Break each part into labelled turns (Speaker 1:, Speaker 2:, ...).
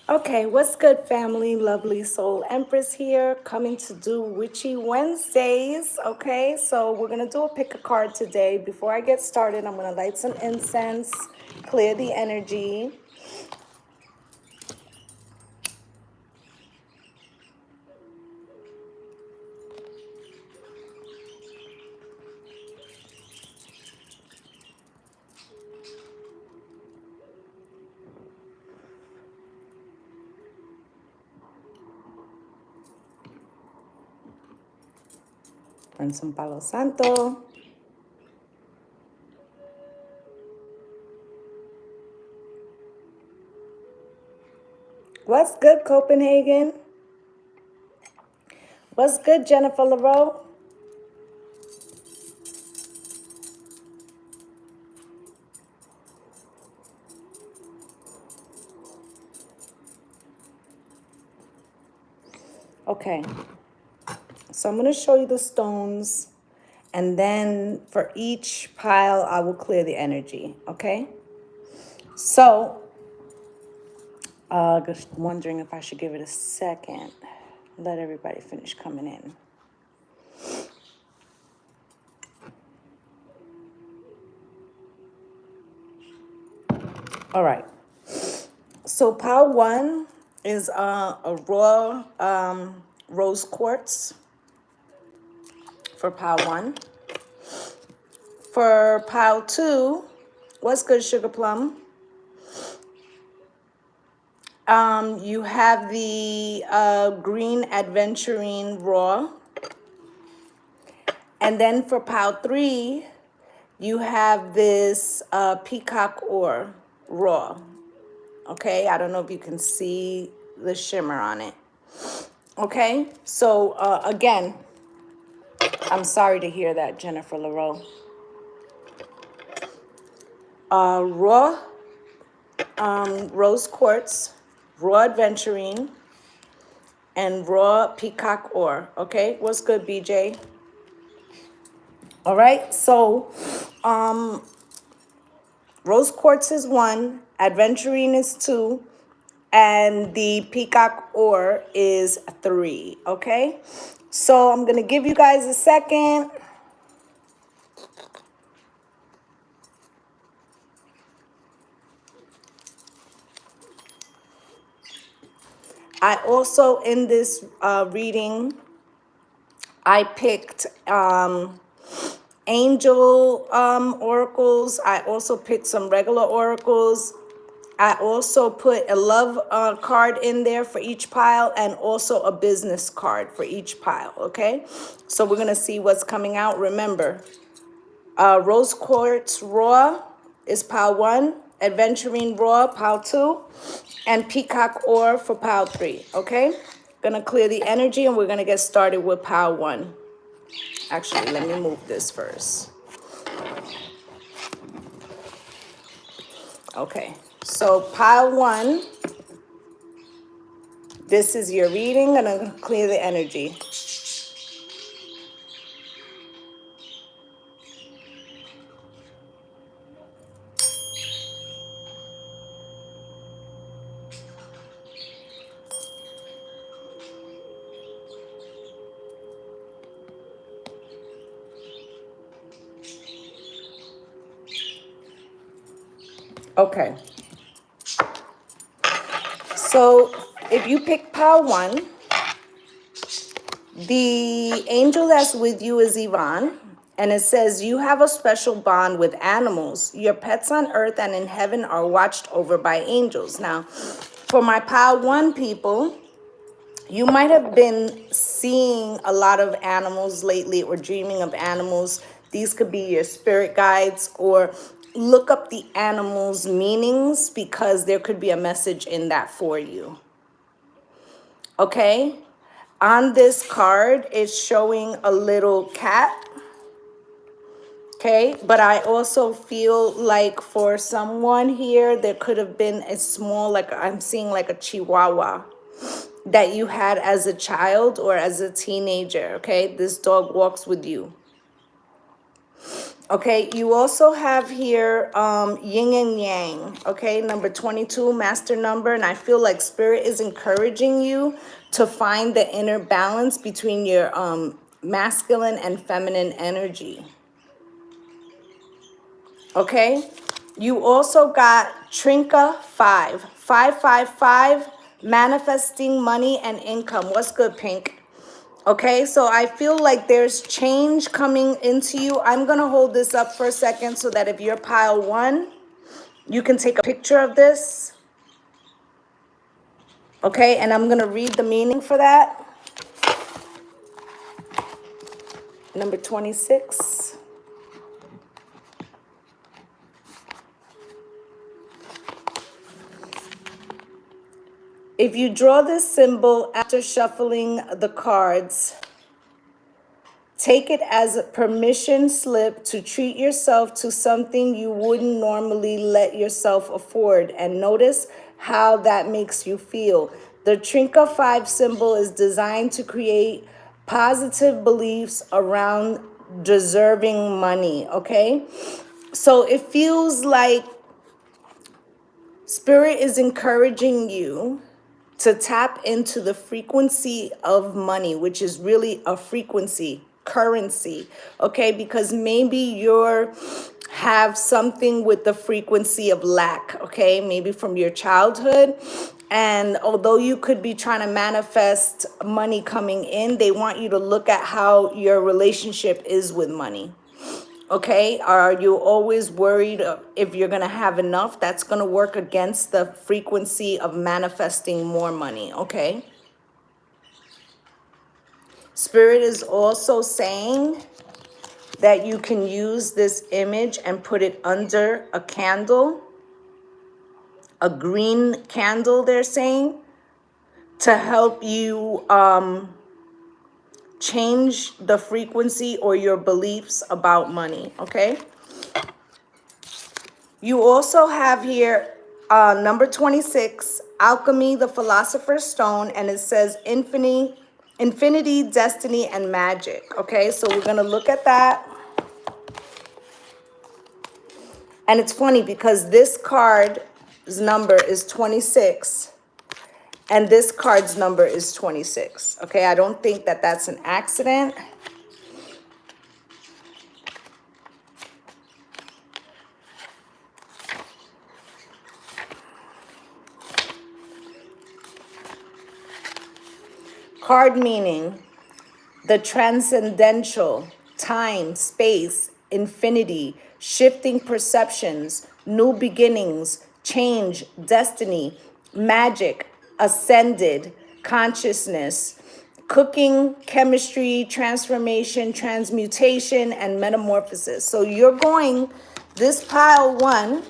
Speaker 1: Okay, what's good, family? Lovely Soul Empress here, coming to do Witchy Wednesdays. Okay, so we're gonna do a pick a card today. Before I get started, I'm gonna light some incense, clear the energy. Burn some Palo Santo. What's good, Copenhagen? What's good, Jennifer LaRoe? Okay, so I'm gonna show you the stones, and then for each pile, I will clear the energy, okay? So, just wondering if I should give it a second. Let everybody finish coming in. All right. So pile one is a raw rose quartz for pile one. For pile two, what's good, Sugar Plum? You have the green adventurine raw. And then for pile three, you have this peacock ore raw. Okay, I don't know if you can see the shimmer on it. Okay, so again, I'm sorry to hear that, Jennifer LaRoe. Raw rose quartz, raw adventurine, and raw peacock ore. Okay, what's good, BJ? All right, so rose quartz is 1, adventurine is 2, and the peacock ore is 3. Okay, so I'm gonna give you guys a second. I also, in this reading, I picked angel oracles. I also picked some regular oracles. I also put a love card in there for each pile, and also a business card for each pile, okay? So we're going to see what's coming out. Remember, rose quartz raw is pile 1, adventurine raw pile 2, and peacock ore for pile 3, okay? Gonna clear the energy, and we're gonna get started with pile 1. Actually, let me move this first. Okay, so pile 1, this is your reading, and I'm gonna clear the energy. Okay. So if you pick pile 1, the angel that's with you is Yvonne, and it says you have a special bond with animals. Your pets on earth and in heaven are watched over by angels. Now, for my pile 1 people, you might have been seeing a lot of animals lately or dreaming of animals. These could be your spirit guides, or look up the animals' meanings, because there could be a message in that for you. Okay? On this card, it's showing a little cat. Okay? But I also feel like for someone here, there could have been a small, like I'm seeing like a chihuahua that you had as a child or as a teenager, okay? This dog walks with you. Okay, you also have here yin and yang. Okay, number 22, master number. And I feel like spirit is encouraging you to find the inner balance between your masculine and feminine energy. Okay, you also got Trinka 5. 555, manifesting money and income. What's good, Pink? Okay, so I feel like there's change coming into you. I'm going to hold this up for a second so that if you're pile 1, you can take a picture of this. Okay, and I'm going to read the meaning for that. Number 26. If you draw this symbol after shuffling the cards, take it as a permission slip to treat yourself to something you wouldn't normally let yourself afford. And notice how that makes you feel. The Trinka 5 symbol is designed to create positive beliefs around deserving money, okay? So it feels like Spirit is encouraging you to tap into the frequency of money, which is really a frequency, currency, okay? Because maybe you're have something with the frequency of lack, okay? Maybe from your childhood. And although you could be trying to manifest money coming in, they want you to look at how your relationship is with money. Okay, are you always worried if you're going to have enough? That's going to work against the frequency of manifesting more money, okay? Spirit is also saying that you can use this image and put it under a candle, a green candle, they're saying, to help you change the frequency or your beliefs about money, okay? You also have here number 26, Alchemy, the Philosopher's Stone, and it says infinity, destiny, and magic. Okay, so we're going to look at that. And it's funny because this card's number is 26, and this card's number is 26. Okay, I don't think that that's an accident. Card meaning the transcendental, time, space, infinity, shifting perceptions, new beginnings, change, destiny, magic, ascended, consciousness, cooking, chemistry, transformation, transmutation, and metamorphosis. So you're going, this pile 1,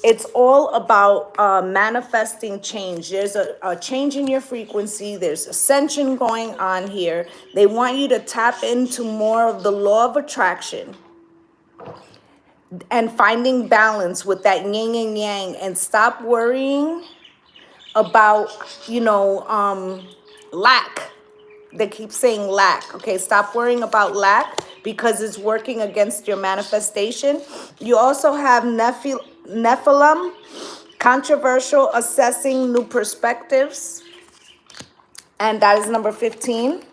Speaker 1: it's all about manifesting change. There's a change in your frequency. There's ascension going on here. They want you to tap into more of the law of attraction and finding balance with that yin and yang, and stop worrying about, lack. They keep saying lack. Okay, stop worrying about lack because it's working against your manifestation. You also have Nephilim, controversial, assessing new perspectives. And that is number 15.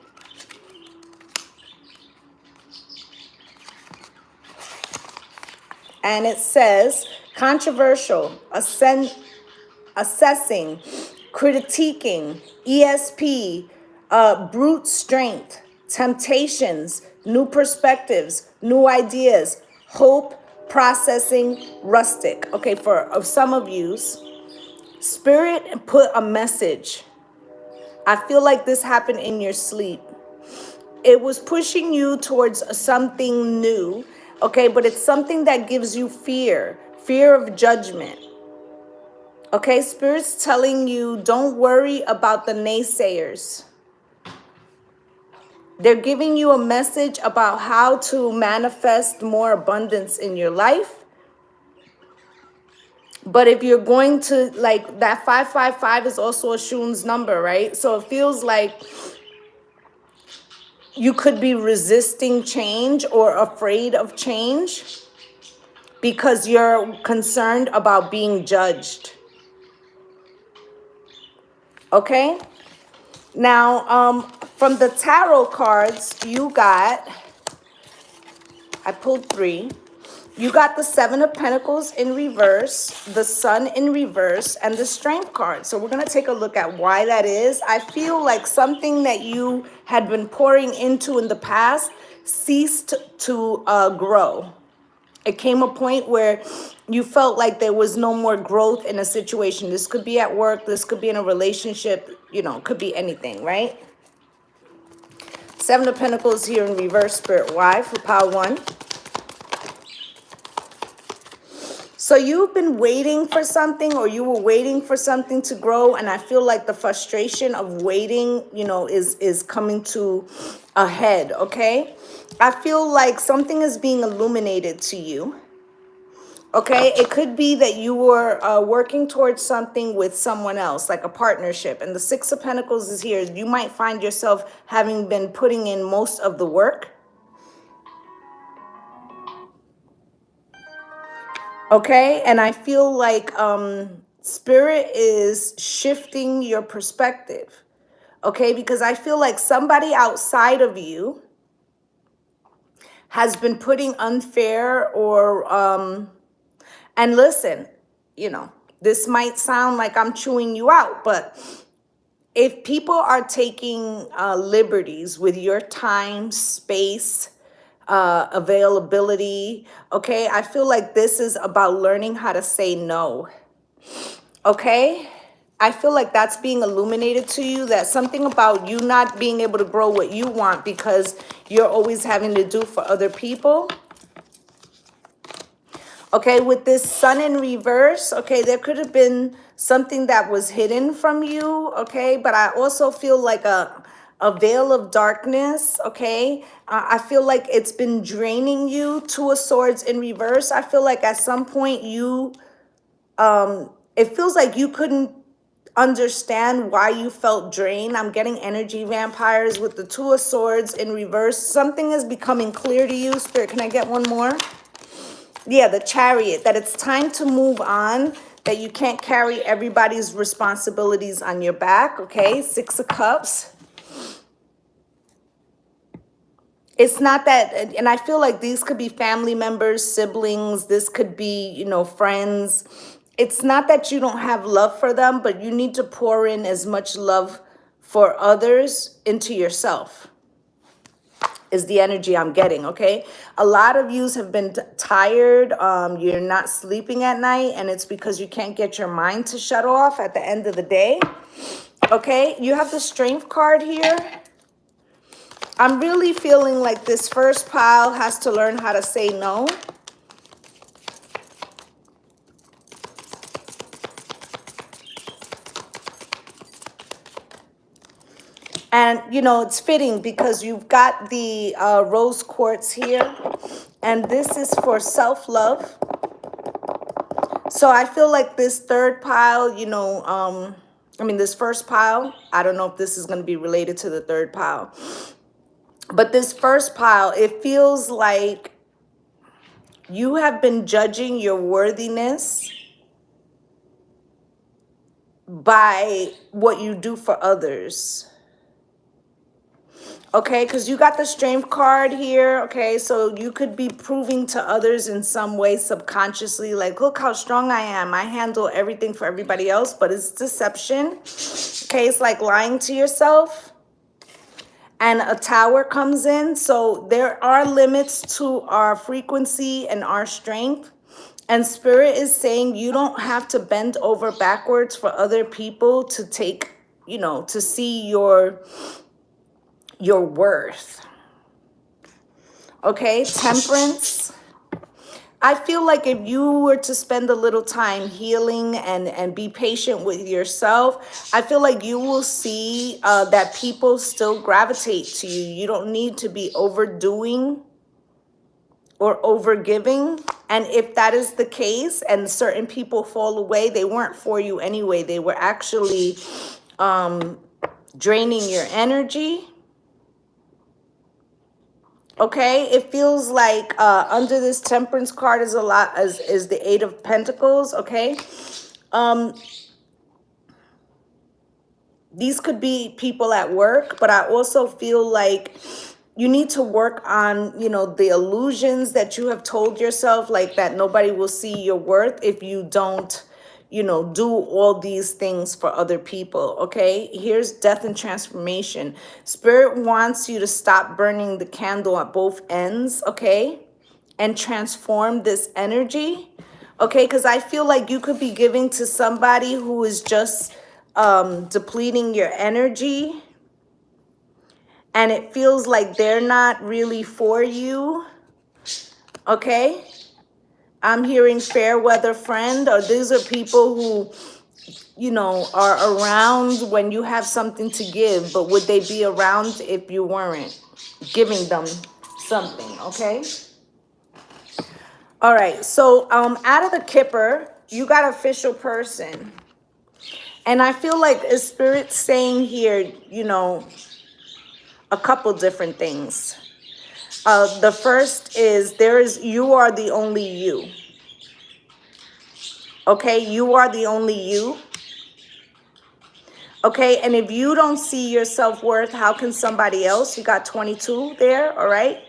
Speaker 1: And it says controversial, assessing, critiquing, ESP, brute strength, temptations, new perspectives, new ideas, hope, processing, rustic. Okay, for some of you, Spirit put a message. I feel like this happened in your sleep. It was pushing you towards something new, okay, but it's something that gives you fear of judgment. Okay, Spirit's telling you don't worry about the naysayers. They're giving you a message about how to manifest more abundance in your life. But if you're going to, like, that 555 is also a Shun's number, right? So it feels like you could be resisting change or afraid of change because you're concerned about being judged. Okay? Now, from the tarot cards, you got, I pulled 3. You got the 7 of Pentacles in reverse, the Sun in reverse, and the Strength card. So we're going to take a look at why that is. I feel like something that you had been pouring into in the past ceased to grow. It came a point where you felt like there was no more growth in a situation. This could be at work. This could be in a relationship. You know, it could be anything, right? 7 of Pentacles here in reverse, Spirit. Why? For pile 1. So you've been waiting for something, or you were waiting for something to grow, and I feel like the frustration of waiting, you know, is coming to a head, okay? I feel like something is being illuminated to you, okay? It could be that you were working towards something with someone else, like a partnership, and the 6 of Pentacles is here. You might find yourself having been putting in most of the work. Okay, and I feel like Spirit is shifting your perspective. Okay, because I feel like somebody outside of you has been putting unfair or and listen, you know, this might sound like I'm chewing you out, but if people are taking liberties with your time, space, availability, okay, I feel like this is about learning how to say no. Okay, I feel like that's being illuminated to you, that something about you not being able to grow what you want because you're always having to do for other people. Okay, with this Sun in reverse, okay, there could have been something that was hidden from you, okay, but I also feel like a veil of darkness, okay? I feel like it's been draining you. 2 of Swords in reverse. I feel like at some point you, it feels like you couldn't understand why you felt drained. I'm getting energy vampires with the 2 of Swords in reverse. Something is becoming clear to you. Spirit, can I get one more? Yeah, the Chariot, that it's time to move on, that you can't carry everybody's responsibilities on your back, okay? 6 of Cups. It's not that, and I feel like these could be family members, siblings, this could be, you know, friends. It's not that you don't have love for them, but you need to pour in as much love for others into yourself, is the energy I'm getting, okay? A lot of yous have been tired. You're not sleeping at night, and it's because you can't get your mind to shut off at the end of the day, okay? You have the Strength card here. I'm really feeling like this first pile has to learn how to say no. And, you know, it's fitting because you've got the rose quartz here. And this is for self-love. So I feel like this third pile, you know, this first pile, I don't know if this is going to be related to the third pile. But this first pile, it feels like you have been judging your worthiness by what you do for others. Okay, because you got the Strength card here. Okay, so you could be proving to others in some way subconsciously, like, look how strong I am. I handle everything for everybody else, but it's deception. Okay, it's like lying to yourself. And a Tower comes in. So there are limits to our frequency and our strength. And Spirit is saying you don't have to bend over backwards for other people to take, you know, to see your worth. Okay, Temperance. I feel like if you were to spend a little time healing and be patient with yourself, I feel like you will see that people still gravitate to you. You don't need to be overdoing or overgiving. And if that is the case and certain people fall away, they weren't for you anyway. They were actually draining your energy. Okay, it feels like under this Temperance card is a lot, is the Eight of Pentacles. Okay, these could be people at work, but I also feel like you need to work on, you know, the illusions that you have told yourself, like that nobody will see your worth if you don't, you know, do all these things for other people. Okay, here's Death and Transformation. Spirit wants you to stop burning the candle at both ends, okay, and transform this energy. Okay, because I feel like you could be giving to somebody who is just depleting your energy, and it feels like they're not really for you. Okay, I'm hearing fair weather friend, or these are people who, you know, are around when you have something to give, but would they be around if you weren't giving them something? Okay, all right, so out of the Kipper, you got official person. And I feel like a spirit saying here, you know, a couple different things. The first is you are the only you. Okay, you are the only you. Okay, and if you don't see your self-worth, how can somebody else? You got 22 there, all right?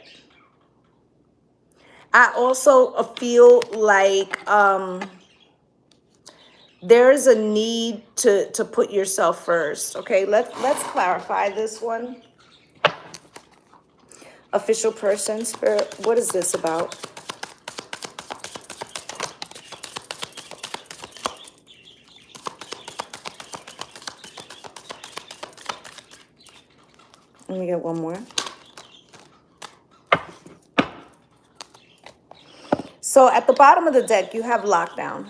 Speaker 1: I also feel like there's a need to put yourself first. Okay, let's clarify this one. Official person, spirit, what is this about? Let me get one more. So at the bottom of the deck, you have lockdown.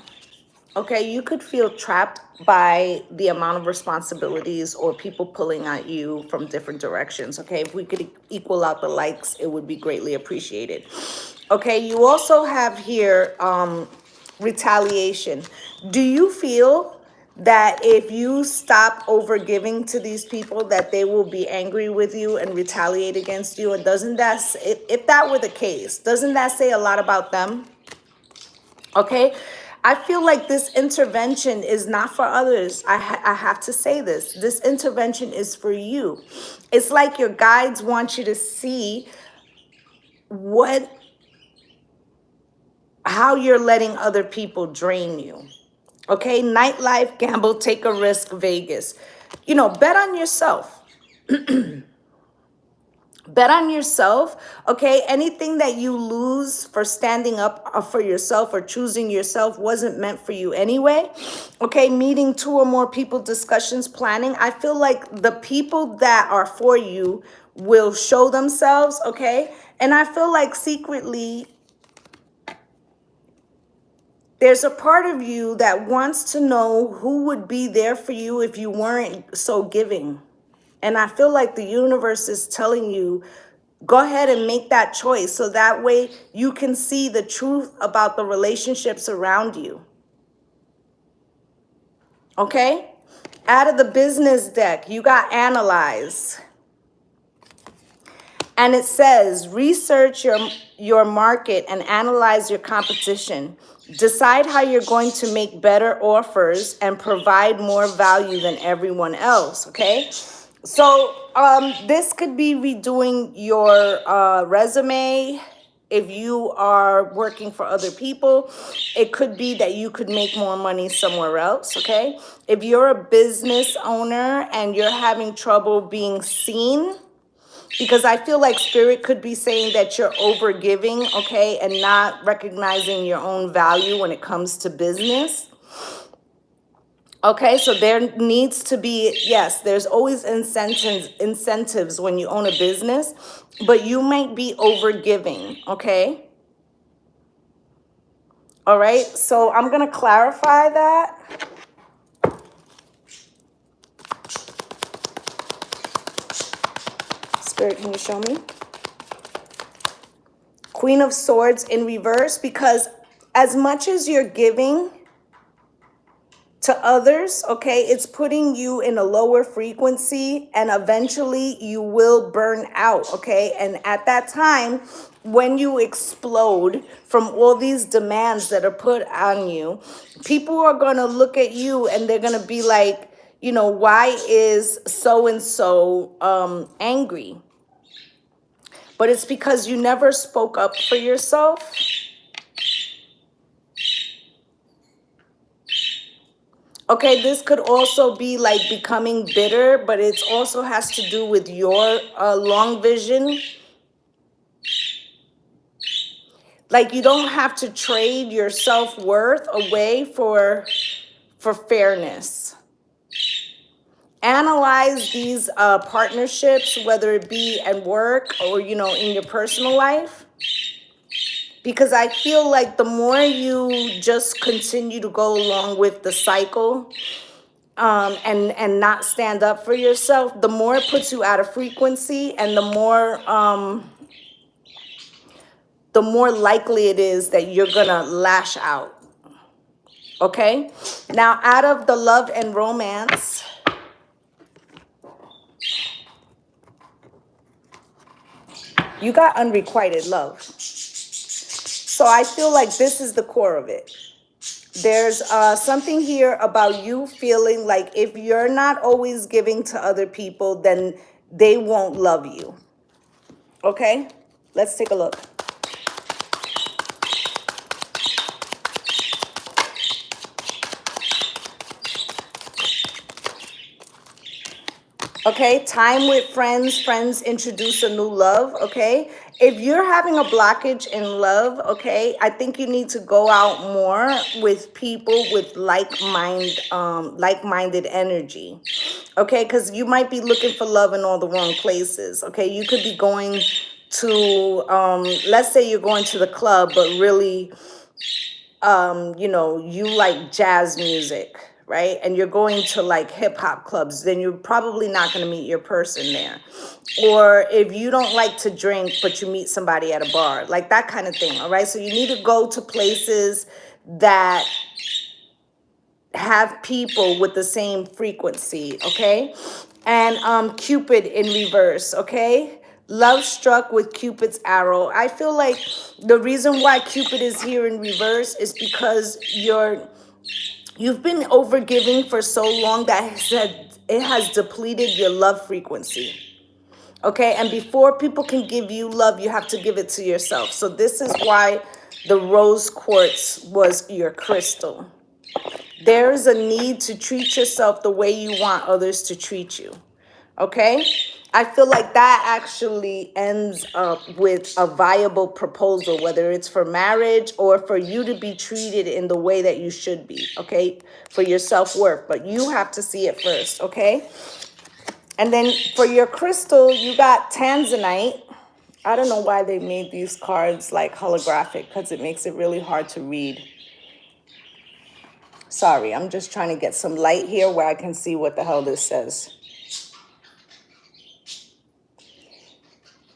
Speaker 1: Okay, you could feel trapped by the amount of responsibilities or people pulling at you from different directions. Okay, if we could equal out the likes, it would be greatly appreciated. Okay, you also have here retaliation. Do you feel that if you stop over giving to these people, that they will be angry with you and retaliate against you? And doesn't that, if that were the case, doesn't that say a lot about them? Okay, I feel like this intervention is not for others. I have to say this. This intervention is for you. It's like your guides want you to see how you're letting other people drain you. Okay, nightlife, gamble, take a risk, Vegas. You know, bet on yourself. Bet on yourself, okay? Anything that you lose for standing up for yourself or choosing yourself wasn't meant for you anyway, okay? Meeting two or more people, discussions, planning. I feel like the people that are for you will show themselves, okay? And I feel like secretly, there's a part of you that wants to know who would be there for you if you weren't so giving. And I feel like the universe is telling you, go ahead and make that choice so that way you can see the truth about the relationships around you. Okay? Out of the Business deck, you got analyze. And it says, research your market and analyze your competition. Decide how you're going to make better offers and provide more value than everyone else, okay? So this could be redoing your resume. If you are working for other people, it could be that you could make more money somewhere else, okay? If you're a business owner and you're having trouble being seen, because I feel like spirit could be saying that you're over giving, okay, and not recognizing your own value when it comes to business. Okay, so there needs to be, yes, there's always incentives when you own a business, but you might be over giving, okay? All right, so I'm gonna clarify that. Spirit, can you show me? Queen of Swords in reverse, because as much as you're giving to others, okay, it's putting you in a lower frequency, and eventually you will burn out, okay? And at that time, when you explode from all these demands that are put on you, people are going to look at you and they're going to be like, you know, why is so and so angry? But it's because you never spoke up for yourself. Okay, this could also be like becoming bitter, but it also has to do with your long vision. Like, you don't have to trade your self-worth away for fairness. Analyze these partnerships, whether it be at work or, you know, in your personal life. Because I feel like the more you just continue to go along with the cycle, and not stand up for yourself, the more it puts you out of frequency, and the more likely it is that you're gonna lash out. Okay? Now, out of the love and romance, you got unrequited love. So I feel like this is the core of it. There's something here about you feeling like if you're not always giving to other people, then they won't love you. Okay? Let's take a look. Okay, time with friends. Friends introduce a new love, okay? If you're having a blockage in love, okay, I think you need to go out more with people with like-minded energy, okay? Because you might be looking for love in all the wrong places, okay? You could be going to, let's say you're going to the club, but really, you know, you like jazz music, right? And you're going to like hip hop clubs, then you're probably not going to meet your person there. Or if you don't like to drink, but you meet somebody at a bar, like that kind of thing. All right. So you need to go to places that have people with the same frequency. Okay. And Cupid in reverse. Okay. Love struck with Cupid's arrow. I feel like the reason why Cupid is here in reverse is because you've been overgiving for so long that it has depleted your love frequency. Okay, and before people can give you love, you have to give it to yourself. So this is why the rose quartz was your crystal. There is a need to treat yourself the way you want others to treat you. Okay? I feel like that actually ends up with a viable proposal, whether it's for marriage or for you to be treated in the way that you should be, okay? For your self-worth, but you have to see it first, okay? And then for your crystal, you got tanzanite. I don't know why they made these cards like holographic, because it makes it really hard to read. Sorry, I'm just trying to get some light here where I can see what the hell this says.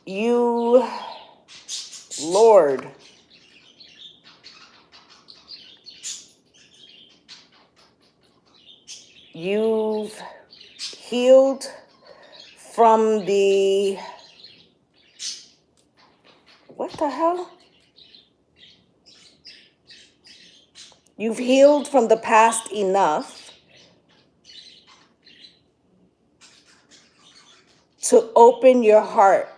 Speaker 1: You, Lord, you've healed from the, what the hell? You've healed from the past enough to open your heart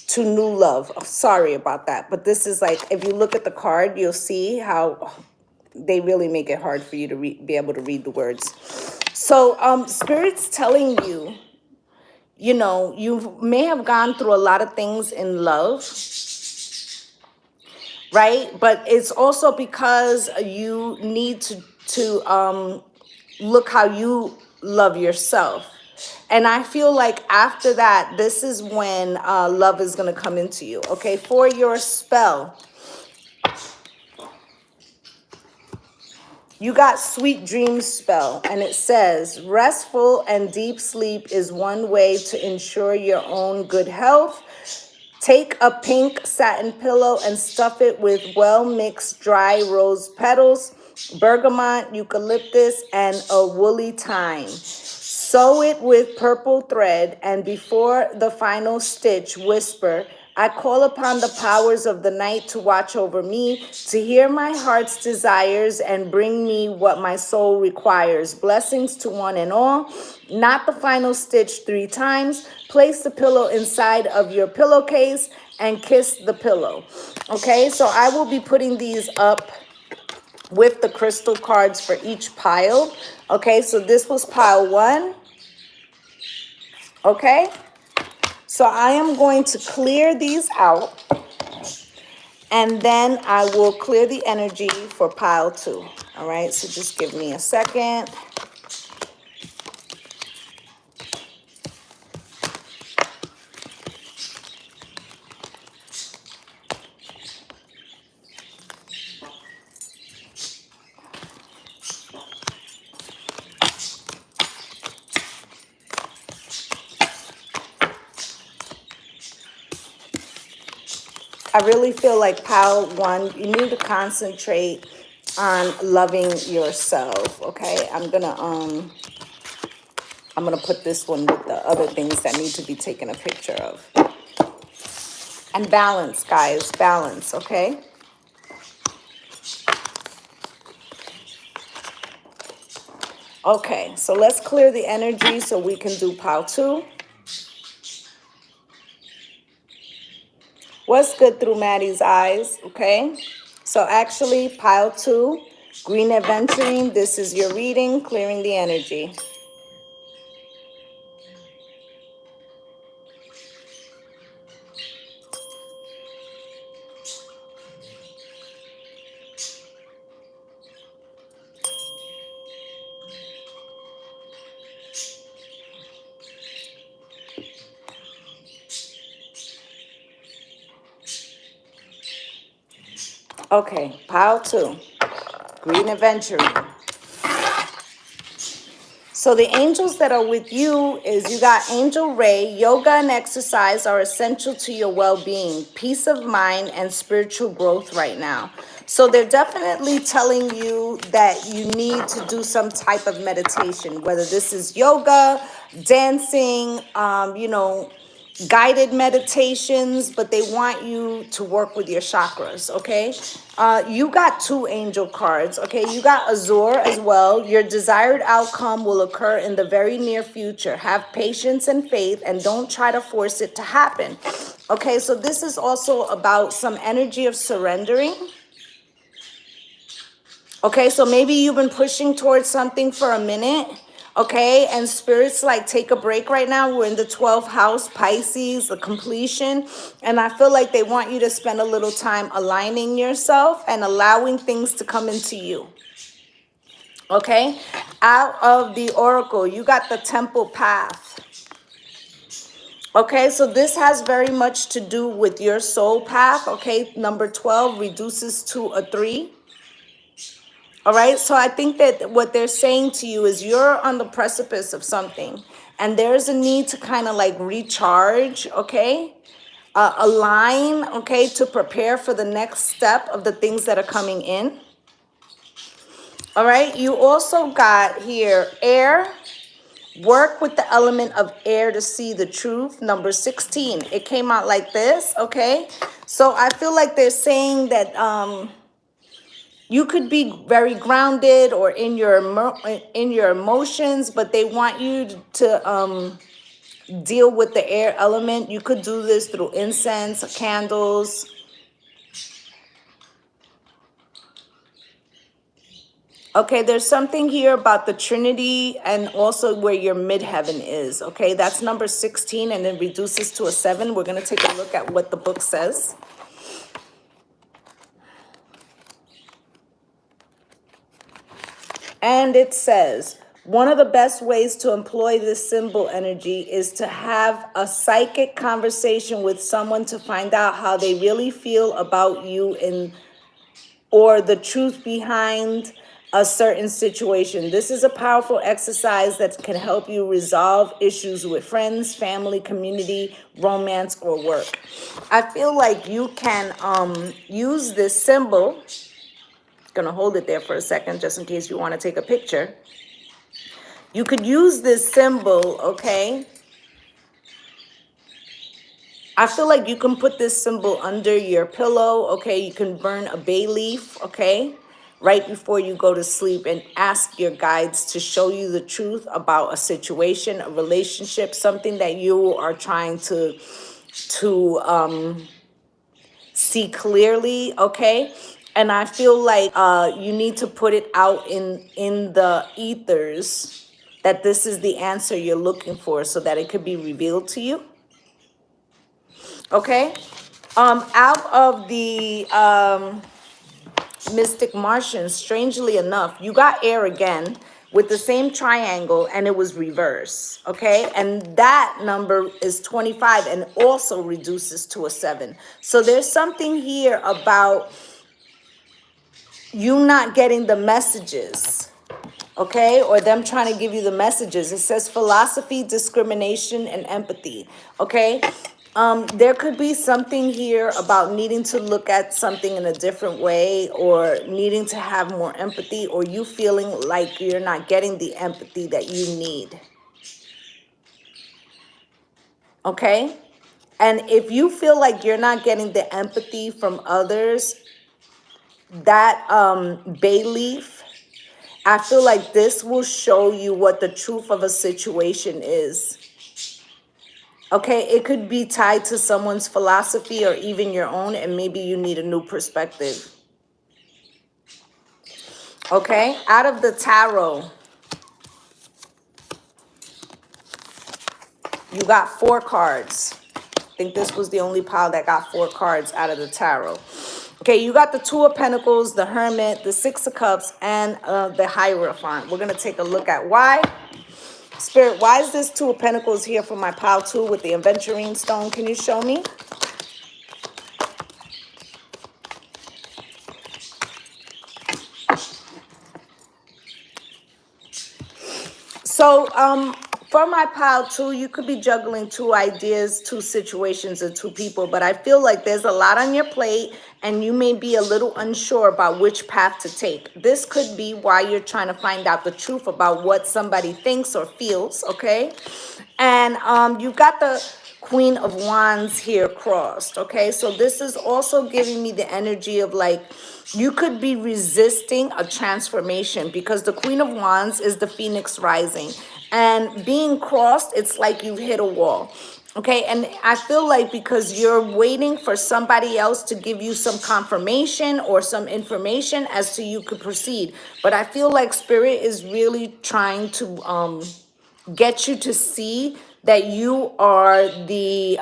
Speaker 1: to new love. Oh, sorry about that. But this is like, if you look at the card, you'll see how they really make it hard for you to be able to read the words. So Spirit's telling you, you know, you may have gone through a lot of things in love, right? But it's also because you need to look how you love yourself. And I feel like after that, this is when love is going to come into you. Okay, for your spell, you got Sweet Dreams spell. And it says, restful and deep sleep is one way to ensure your own good health. Take a pink satin pillow and stuff it with well-mixed dry rose petals, bergamot, eucalyptus, and a woolly thyme. Sew it with purple thread, and before the final stitch, whisper, I call upon the powers of the night to watch over me, to hear my heart's desires and bring me what my soul requires. Blessings to one and all. Not the final stitch 3 times. Place the pillow inside of your pillowcase and kiss the pillow. Okay, so I will be putting these up with the crystal cards for each pile. Okay, so this was pile 1. Okay, so I am going to clear these out, and then I will clear the energy for pile 2. All right, so just give me a second. I really feel like pile 1, you need to concentrate on loving yourself. Okay, I'm gonna put this one with the other things that need to be taken a picture of. And balance, guys, balance. Okay. Okay, so let's clear the energy so we can do pile 2. What's good through Maddie's eyes? Okay, so actually pile 2, green adventuring, this is your reading, clearing the energy. Okay, pile 2, green adventuring. So the angels that are with you is you got Angel Ray. Yoga and exercise are essential to your well-being, peace of mind, and spiritual growth right now. So they're definitely telling you that you need to do some type of meditation, whether this is yoga, dancing, guided meditations, but they want you to work with your chakras. Okay, you got 2 angel cards. Okay, you got Azure as well. Your desired outcome will occur in the very near future. Have patience and faith, and don't try to force it to happen. Okay, so this is also about some energy of surrendering. Okay, so maybe you've been pushing towards something for a minute. Okay, and spirits like take a break right now. We're in the 12th house, Pisces, the completion. And I feel like they want you to spend a little time aligning yourself and allowing things to come into you. Okay, out of the oracle, you got the temple path. Okay, so this has very much to do with your soul path. Okay, number 12 reduces to a 3. All right, so I think that what they're saying to you is you're on the precipice of something, and there's a need to kind of like recharge, okay? Align, okay, to prepare for the next step of the things that are coming in. All right, you also got here air. Work with the element of air to see the truth. Number 16, it came out like this, okay? So I feel like they're saying that you could be very grounded or in your emotions, but they want you to deal with the air element. You could do this through incense, candles. Okay, there's something here about the Trinity and also where your midheaven is. Okay, that's number 16, and it reduces to a 7. We're going to take a look at what the book says. And it says, one of the best ways to employ this symbol energy is to have a psychic conversation with someone to find out how they really feel about you or the truth behind a certain situation. This is a powerful exercise that can help you resolve issues with friends, family, community, romance, or work. I feel like you can use this symbol. Gonna hold it there for a second just in case you want to take a picture. You could use this symbol, okay? I feel like you can put this symbol under your pillow, okay? You can burn a bay leaf, okay? Right before you go to sleep, and ask your guides to show you the truth about a situation, a relationship, something that you are trying to see clearly, okay? And I feel like you need to put it out in the ethers that this is the answer you're looking for, so that it could be revealed to you. Okay? Out of the Mystic Martians, strangely enough, you got air again with the same triangle, and it was reverse, okay? And that number is 25 and also reduces to a 7. So there's something here about you not getting the messages, okay? Or them trying to give you the messages. It says philosophy, discrimination, and empathy, okay? There could be something here about needing to look at something in a different way, or needing to have more empathy, or you feeling like you're not getting the empathy that you need, okay? And if you feel like you're not getting the empathy from others, that bay leaf, I feel like this will show you what the truth of a situation is. Okay, it could be tied to someone's philosophy or even your own, and maybe you need a new perspective. Okay, out of the tarot, you got 4 cards. I think this was the only pile that got 4 cards out of the tarot. Okay, you got the 2 of Pentacles, the Hermit, the 6 of Cups, and the Hierophant. We're going to take a look at why. Spirit, why is this 2 of Pentacles here for my pile 2 with the Aventurine Stone? Can you show me? So, for my pile 2, you could be juggling 2 ideas, 2 situations, and 2 people, but I feel like there's a lot on your plate, and you may be a little unsure about which path to take. This could be why you're trying to find out the truth about what somebody thinks or feels, okay? And you got the Queen of Wands here crossed, okay? So this is also giving me the energy of like, you could be resisting a transformation, because the Queen of Wands is the Phoenix Rising. And being crossed, it's like you've hit a wall. Okay, and I feel like because you're waiting for somebody else to give you some confirmation or some information as to you could proceed. But I feel like Spirit is really trying to get you to see that you are the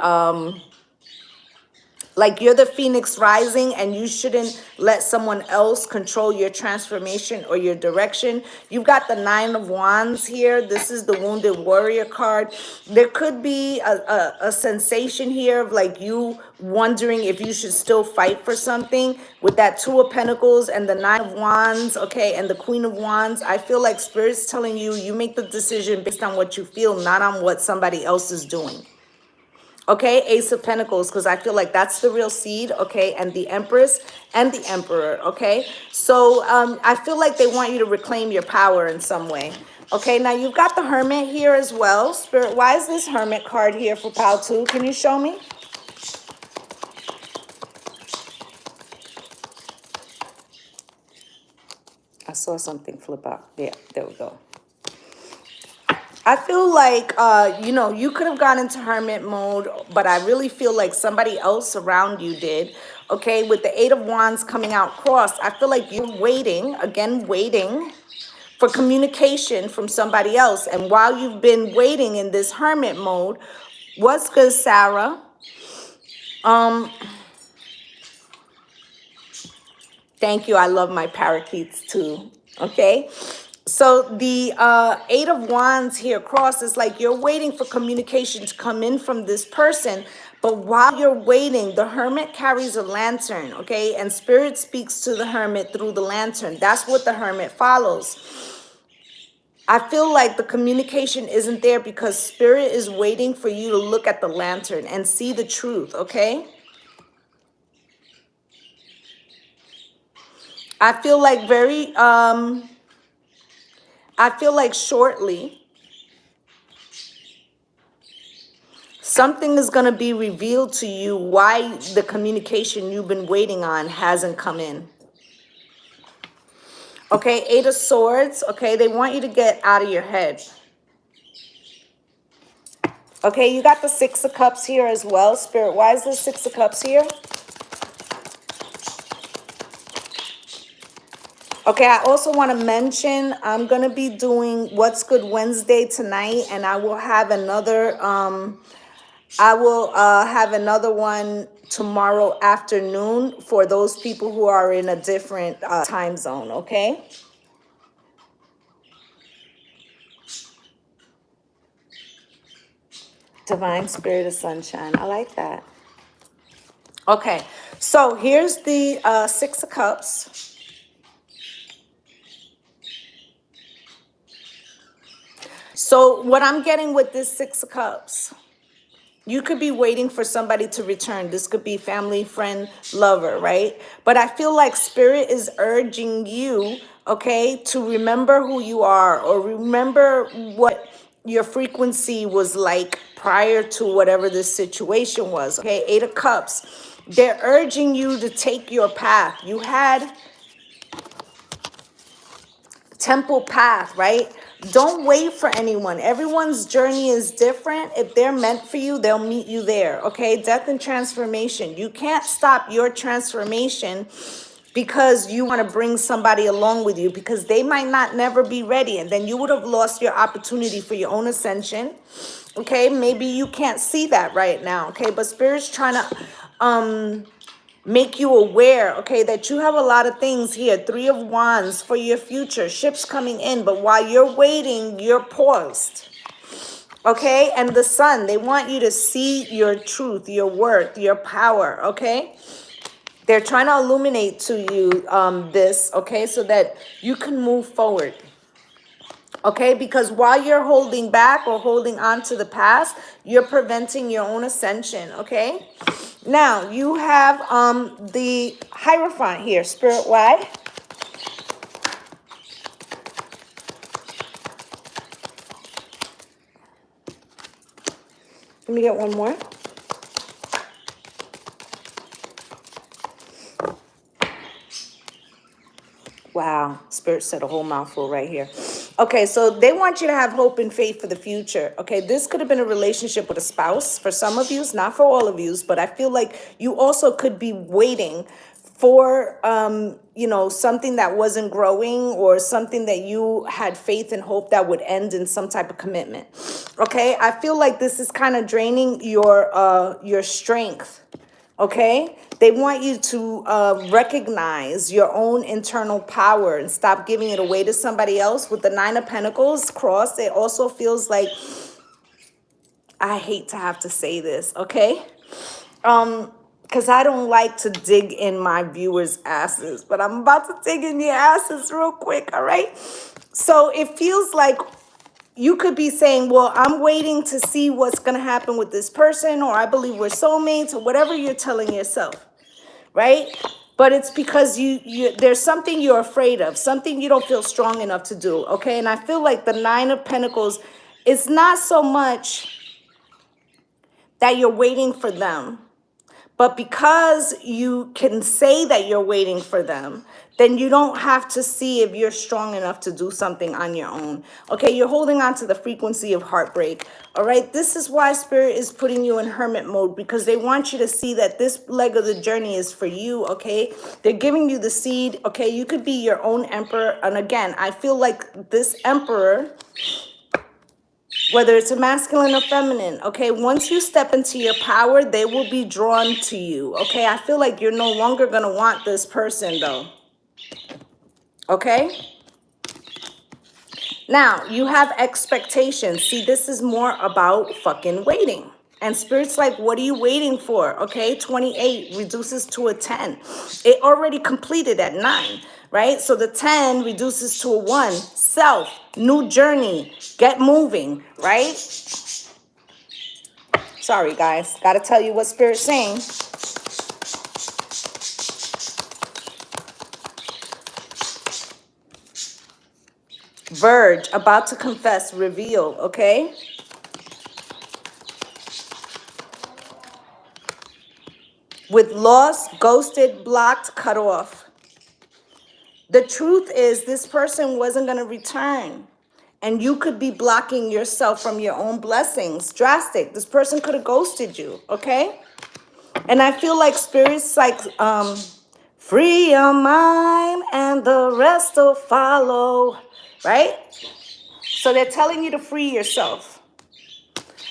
Speaker 1: like you're the Phoenix Rising, and you shouldn't let someone else control your transformation or your direction. You've got the 9 of Wands here. This is the Wounded Warrior card. There could be a sensation here of like you wondering if you should still fight for something. With that 2 of Pentacles and the 9 of Wands, okay, and the Queen of Wands, I feel like Spirit's telling you, you make the decision based on what you feel, not on what somebody else is doing. Okay, Ace of Pentacles, because I feel like that's the real seed, okay, and the Empress and the Emperor, okay? So I feel like they want you to reclaim your power in some way. Okay, now you've got the Hermit here as well. Spirit, why is this Hermit card here for pile 2? Can you show me? I saw something flip out. Yeah, there we go. I feel like, you know, you could have gone into hermit mode, but I really feel like somebody else around you did. Okay, with the 8 of Wands coming out crossed, I feel like you're waiting, again, waiting for communication from somebody else. And while you've been waiting in this hermit mode, what's good, Sarah? Thank you. I love my parakeets too. Okay. So the 8 of Wands here cross is like you're waiting for communication to come in from this person, But while you're waiting, the hermit carries a lantern, okay? And spirit speaks to the hermit through the lantern. That's what the hermit follows. I feel like the communication isn't there because spirit is waiting for you to look at the lantern and see the truth, okay? I feel like I feel like shortly, something is going to be revealed to you why the communication you've been waiting on hasn't come in. Okay, 8 of Swords, okay, they want you to get out of your head. Okay, you got the 6 of Cups here as well, Spirit. Why is there 6 of Cups here? Okay, I also want to mention I'm going to be doing What's Good Wednesday tonight, and I will have another have another one tomorrow afternoon for those people who are in a different time zone, okay? Divine Spirit of Sunshine. I like that. Okay, so here's the 6 of Cups. So what I'm getting with this 6 of Cups, you could be waiting for somebody to return. This could be family, friend, lover, right? But I feel like spirit is urging you, okay, to remember who you are or remember what your frequency was like prior to whatever this situation was, okay? 8 of Cups. They're urging you to take your path. You had temple path, right? Don't wait for anyone. Everyone's journey is different. If they're meant for you, they'll meet you there, okay? Death and transformation. You can't stop your transformation because you want to bring somebody along with you because they might not never be ready, and then you would have lost your opportunity for your own ascension, okay? Maybe you can't see that right now, okay? But Spirit's trying to make you aware, okay, that you have a lot of things here. 3 of Wands for your future. Ships coming in, but while you're waiting, you're paused. Okay, and the Sun, they want you to see your truth, your worth, your power, okay? They're trying to illuminate to you this, okay, so that you can move forward. Okay, because while you're holding back or holding on to the past, you're preventing your own ascension, okay? Now, you have the Hierophant here, Spirit, why? Let me get one more. Wow, Spirit said a whole mouthful right here. Okay, so they want you to have hope and faith for the future. Okay, this could have been a relationship with a spouse for some of you, not for all of you, but I feel like you also could be waiting for, you know, something that wasn't growing or something that you had faith and hope that would end in some type of commitment. Okay, I feel like this is kind of draining your strength. Okay, they want you to recognize your own internal power and stop giving it away to somebody else. With the 9 of Pentacles crossed, it also feels like, I hate to have to say this, okay? Because I don't like to dig in my viewers' asses, but I'm about to dig in your asses real quick, all right? So it feels like you could be saying, well, I'm waiting to see what's going to happen with this person, or I believe we're soulmates, or whatever you're telling yourself, right? But it's because there's something you're afraid of, something you don't feel strong enough to do, okay? And I feel like the 9 of Pentacles, it's not so much that you're waiting for them, but because you can say that you're waiting for them, then you don't have to see if you're strong enough to do something on your own. Okay, you're holding on to the frequency of heartbreak. All right, this is why Spirit is putting you in hermit mode, because they want you to see that this leg of the journey is for you, okay? They're giving you the seed, okay? You could be your own emperor. And again, I feel like this emperor, whether it's a masculine or feminine, okay, once you step into your power, they will be drawn to you, okay? I feel like you're no longer going to want this person, though, okay? Now, you have expectations. See, this is more about fucking waiting, And Spirit's like, what are you waiting for? Okay, 28 reduces to a 10. It already completed at 9, right? So the 10 reduces to a 1. Self, new journey, get moving, right? Sorry, guys. Got to tell you what Spirit's saying. Verge, about to confess, reveal, okay? With lost, ghosted, blocked, cut off. The truth is this person wasn't going to return. And you could be blocking yourself from your own blessings. Drastic. This person could have ghosted you, okay? And I feel like Spirit's like, free your mind and the rest will follow, right? So they're telling you to free yourself.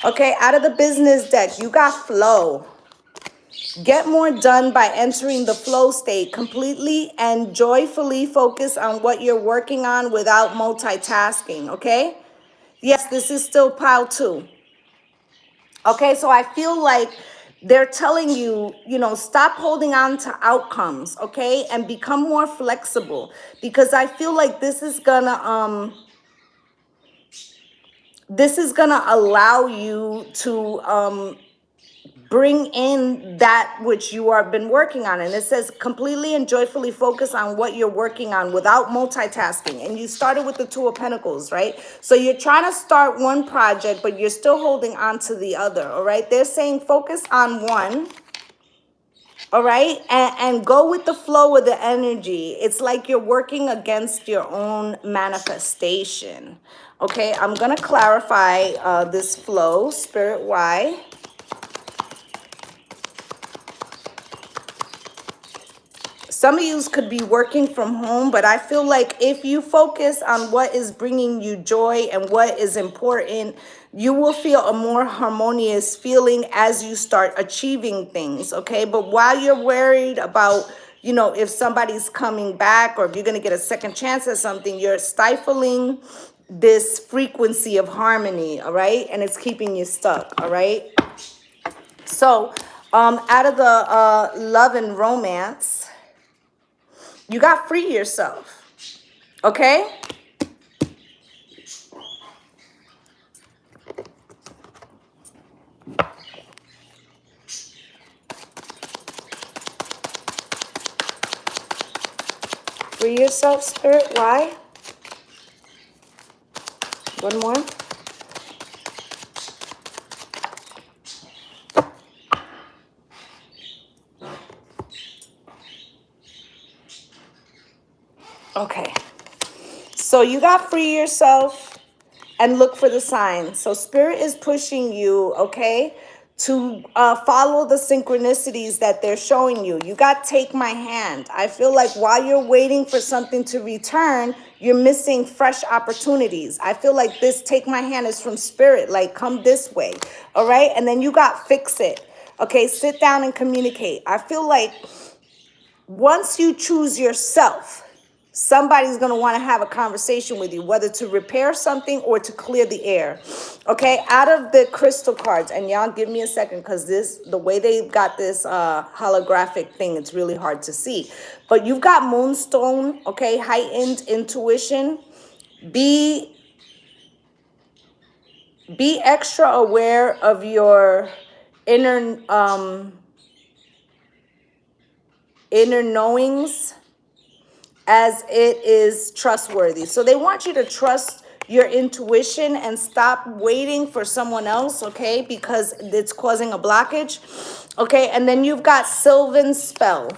Speaker 1: Okay, out of the business deck, you got flow. Get more done by entering the flow state. Completely and joyfully focus on what you're working on without multitasking, okay? Yes, this is still pile 2. Okay, so I feel like they're telling you, stop holding on to outcomes, okay? And become more flexible, because I feel like this is gonna allow you to bring in that which you have been working on. And it says completely and joyfully focus on what you're working on without multitasking. And you started with the 2 of Pentacles, right? So you're trying to start one project, but you're still holding on to the other, all right? They're saying focus on one, all right? And go with the flow of the energy. It's like you're working against your own manifestation. Okay, I'm going to clarify this flow, Spirit, why? Some of you could be working from home, but I feel like if you focus on what is bringing you joy and what is important, you will feel a more harmonious feeling as you start achieving things, okay? But while you're worried about, if somebody's coming back or if you're going to get a second chance at something, you're stifling this frequency of harmony, all right? And it's keeping you stuck, all right? So, out of the love and romance, you got to free yourself, okay? Free yourself, Spirit. Why? One more. Okay. So you got free yourself and look for the signs. So Spirit is pushing you, okay, to follow the synchronicities that they're showing you. You got take my hand. I feel like while you're waiting for something to return, you're missing fresh opportunities. I feel like this take my hand is from Spirit, like come this way, all right? And then you got fix it, okay? Sit down and communicate. I feel like once you choose yourself, somebody's going to want to have a conversation with you, whether to repair something or to clear the air. Okay, out of the crystal cards, and y'all give me a second because the way they got this holographic thing, it's really hard to see. But you've got Moonstone, okay, heightened intuition. Be extra aware of your inner knowings, as it is trustworthy. So they want you to trust your intuition and stop waiting for someone else, okay? Because it's causing a blockage, okay? And then you've got Sylvan Spell,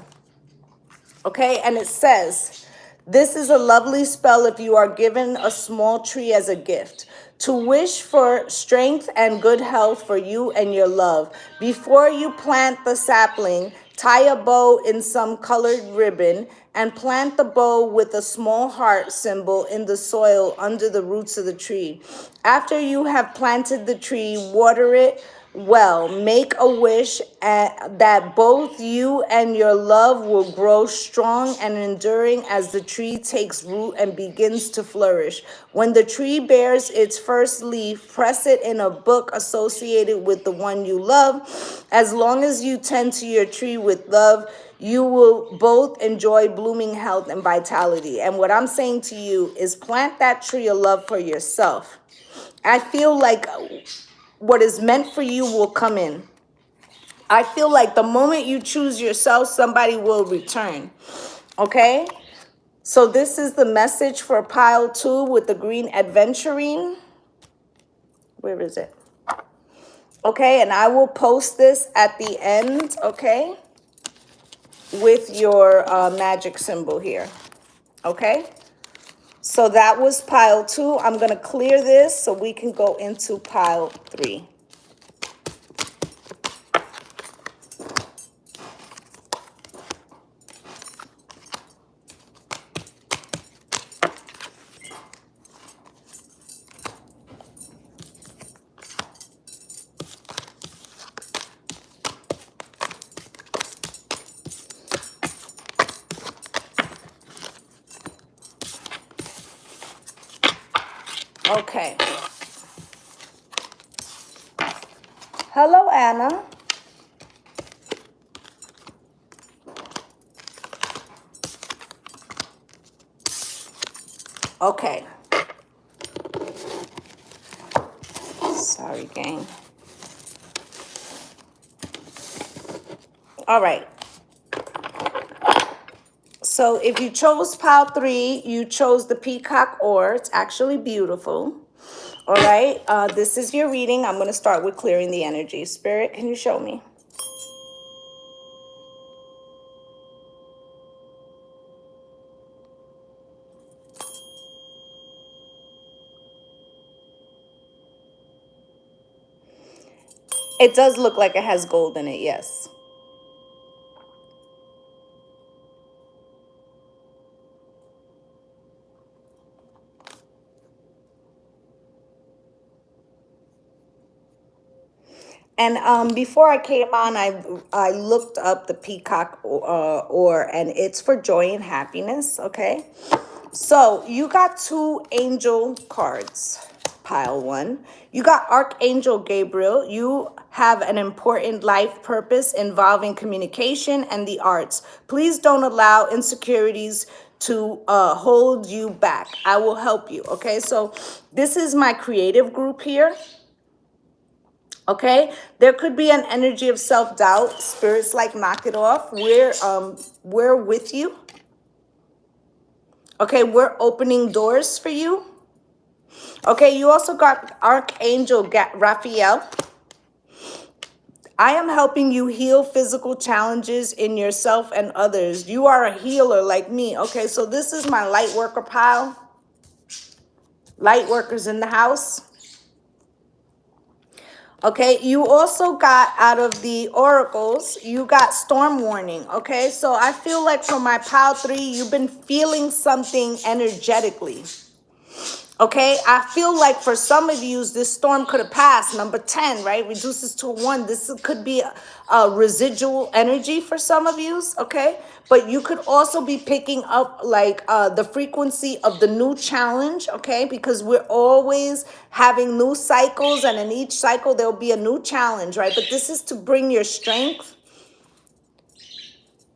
Speaker 1: okay? And it says, this is a lovely spell if you are given a small tree as a gift, to wish for strength and good health for you and your love. Before you plant the sapling, tie a bow in some colored ribbon and plant the bow with a small heart symbol in the soil under the roots of the tree. After you have planted the tree, water it well, make a wish that both you and your love will grow strong and enduring as the tree takes root and begins to flourish. When the tree bears its first leaf, press it in a book associated with the one you love. As long as you tend to your tree with love, you will both enjoy blooming health and vitality. And what I'm saying to you is plant that tree of love for yourself. I feel like what is meant for you will come in. I feel like the moment you choose yourself, somebody will return. Okay? So this is the message for pile 2 with the green adventurine. Where is it? Okay, and I will post this at the end, okay? With your magic symbol here. Okay? So that was pile 2. I'm going to clear this so we can go into pile 3. Okay. Hello, Anna. Okay. Sorry, gang. All right. So if you chose pile 3, you chose the peacock ore. It's actually beautiful. All right. This is your reading. I'm going to start with clearing the energy. Spirit, can you show me? It does look like it has gold in it, yes. And before I came on, I looked up the peacock ore, and it's for joy and happiness, okay? So you got 2 angel cards, pile 1. You got Archangel Gabriel. You have an important life purpose involving communication and the arts. Please don't allow insecurities to hold you back. I will help you, okay? So this is my creative group here. Okay, there could be an energy of self-doubt. Spirits like knock it off. We're with you. Okay, we're opening doors for you. Okay, you also got Archangel Raphael. I am helping you heal physical challenges in yourself and others. You are a healer like me. Okay, so this is my light worker pile. Light workers in the house. Okay, you also got out of the oracles, you got storm warning. Okay, so I feel like for my pile 3, you've been feeling something energetically. Okay, I feel like for some of you, this storm could have passed. Number 10, right? Reduces to 1. This could be a residual energy for some of you, okay? But you could also be picking up like the frequency of the new challenge, okay? Because we're always having new cycles, and in each cycle, there'll be a new challenge, right? But this is to bring your strength,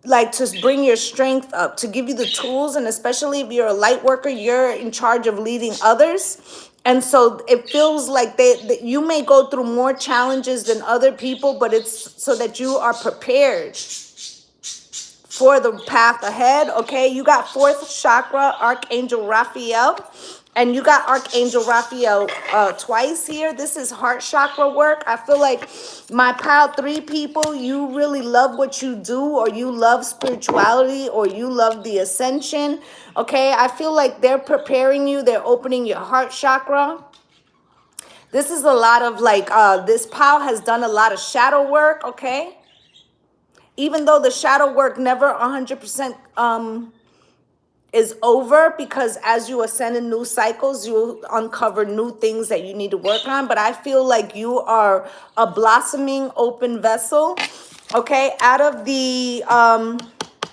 Speaker 1: like to bring your strength up, to give you the tools. And especially if you're a light worker, you're in charge of leading others. And so it feels like that you may go through more challenges than other people, but it's so that you are prepared for the path ahead. Okay, you got 4th chakra, Archangel Raphael. And you got Archangel Raphael twice here. This is heart chakra work. I feel like my pile 3 people, you really love what you do, or you love spirituality, or you love the ascension. Okay, I feel like they're preparing you. They're opening your heart chakra. This is a lot of like, this pile has done a lot of shadow work, okay? Even though the shadow work never 100% is over, because as you ascend in new cycles, you'll uncover new things that you need to work on. But I feel like you are a blossoming open vessel. Okay, out of the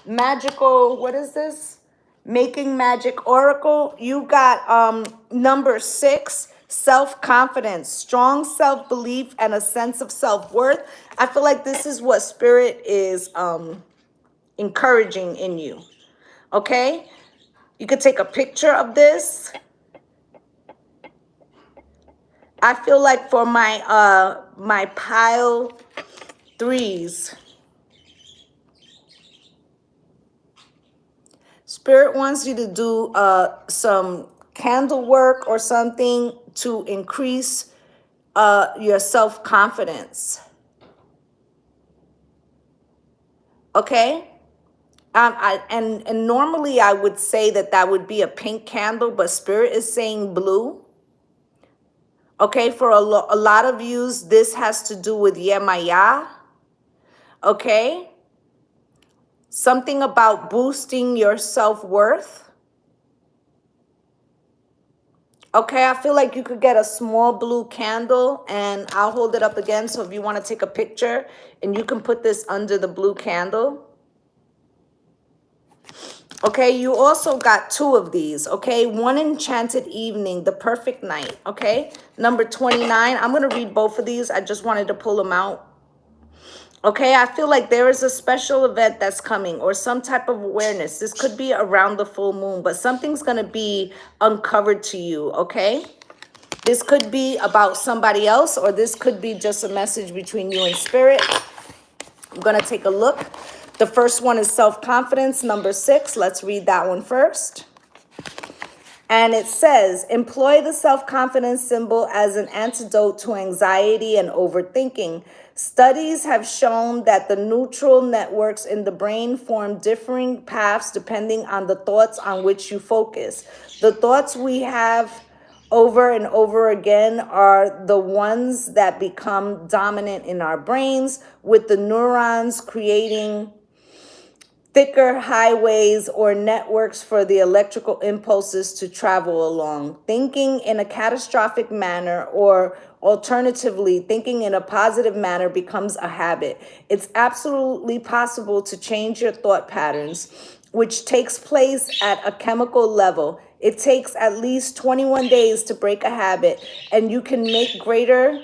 Speaker 1: magical, what is this? Making Magic Oracle, you got number 6, self-confidence, strong self-belief, and a sense of self-worth. I feel like this is what Spirit is encouraging in you. Okay, you could take a picture of this. I feel like for my my pile 3s, Spirit wants you to do some candle work or something to increase your self-confidence. Okay? And normally I would say that would be a pink candle, but Spirit is saying blue. Okay, for a lot of yous, this has to do with Yemaya. Okay? Something about boosting your self-worth. Okay, I feel like you could get a small blue candle, and I'll hold it up again. So if you want to take a picture, and you can put this under the blue candle. Okay, you also got 2 of these. Okay, one enchanted evening, the perfect night. Okay, number 29. I'm going to read both of these. I just wanted to pull them out. Okay, I feel like there is a special event that's coming, or some type of awareness. This could be around the full moon, but something's going to be uncovered to you, okay? This could be about somebody else, or this could be just a message between you and Spirit. I'm going to take a look. The first one is self-confidence, number 6. Let's read that one first. And it says, employ the self-confidence symbol as an antidote to anxiety and overthinking. Studies have shown that the neural networks in the brain form differing paths depending on the thoughts on which you focus. The thoughts we have over and over again are the ones that become dominant in our brains, with the neurons creating thicker highways or networks for the electrical impulses to travel along. Thinking in a catastrophic manner, or alternatively, thinking in a positive manner, becomes a habit. It's absolutely possible to change your thought patterns, which takes place at a chemical level. It takes at least 21 days to break a habit, and you can make greater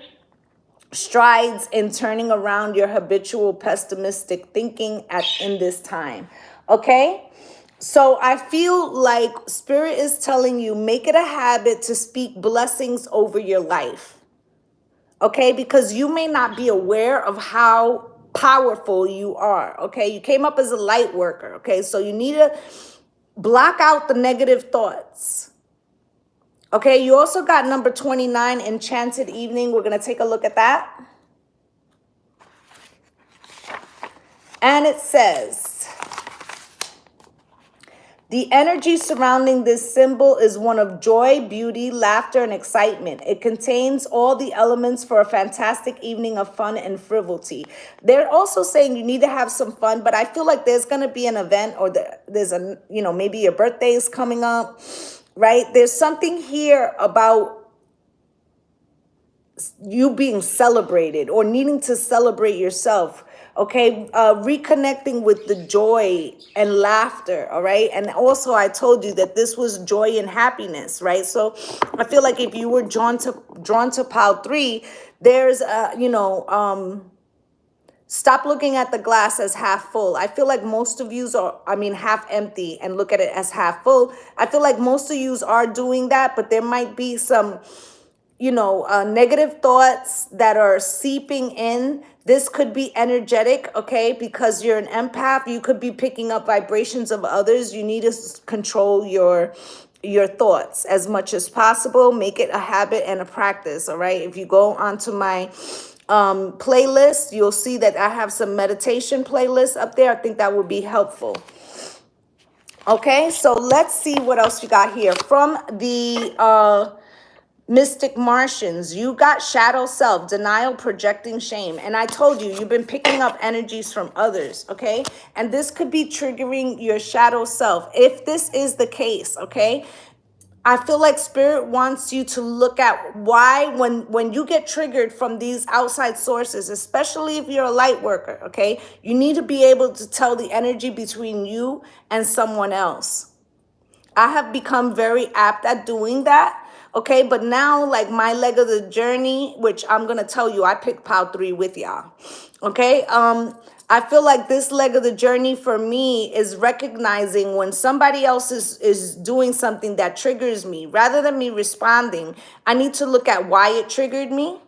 Speaker 1: strides in turning around your habitual pessimistic thinking in this time. Okay, so I feel like Spirit is telling you, make it a habit to speak blessings over your life. Okay, because you may not be aware of how powerful you are. Okay, you came up as a light worker. Okay, so you need to block out the negative thoughts. Okay, you also got number 29, enchanted evening. We're going to take a look at that. And it says, the energy surrounding this symbol is one of joy, beauty, laughter, and excitement. It contains all the elements for a fantastic evening of fun and frivolity. They're also saying you need to have some fun, but I feel like there's going to be an event, or there's a, maybe your birthday is coming up, right? There's something here about you being celebrated or needing to celebrate yourself. Okay, reconnecting with the joy and laughter, all right? And also I told you that this was joy and happiness, right? So I feel like if you were drawn to pile 3, there's stop looking at the glass as half full. I feel like most of yous are, half empty, and look at it as half full. I feel like most of yous are doing that, but there might be some negative thoughts that are seeping in. This could be energetic, okay? Because you're an empath, you could be picking up vibrations of others. You need to control your thoughts as much as possible. Make it a habit and a practice, all right? If you go onto my playlist, you'll see that I have some meditation playlists up there. I think that would be helpful. Okay, so let's see what else you got here. From the Mystic Martians, you got shadow self, denial, projecting shame. And I told you, you've been picking up energies from others, okay? And this could be triggering your shadow self. If this is the case, okay? I feel like spirit wants you to look at why when you get triggered from these outside sources, especially if you're a light worker, okay? You need to be able to tell the energy between you and someone else. I have become very apt at doing that. Okay, but now like my leg of the journey, which I'm gonna tell you, I picked pile 3 with y'all. Okay, I feel like this leg of the journey for me is recognizing when somebody else is doing something that triggers me. Rather than me responding, I need to look at why it triggered me.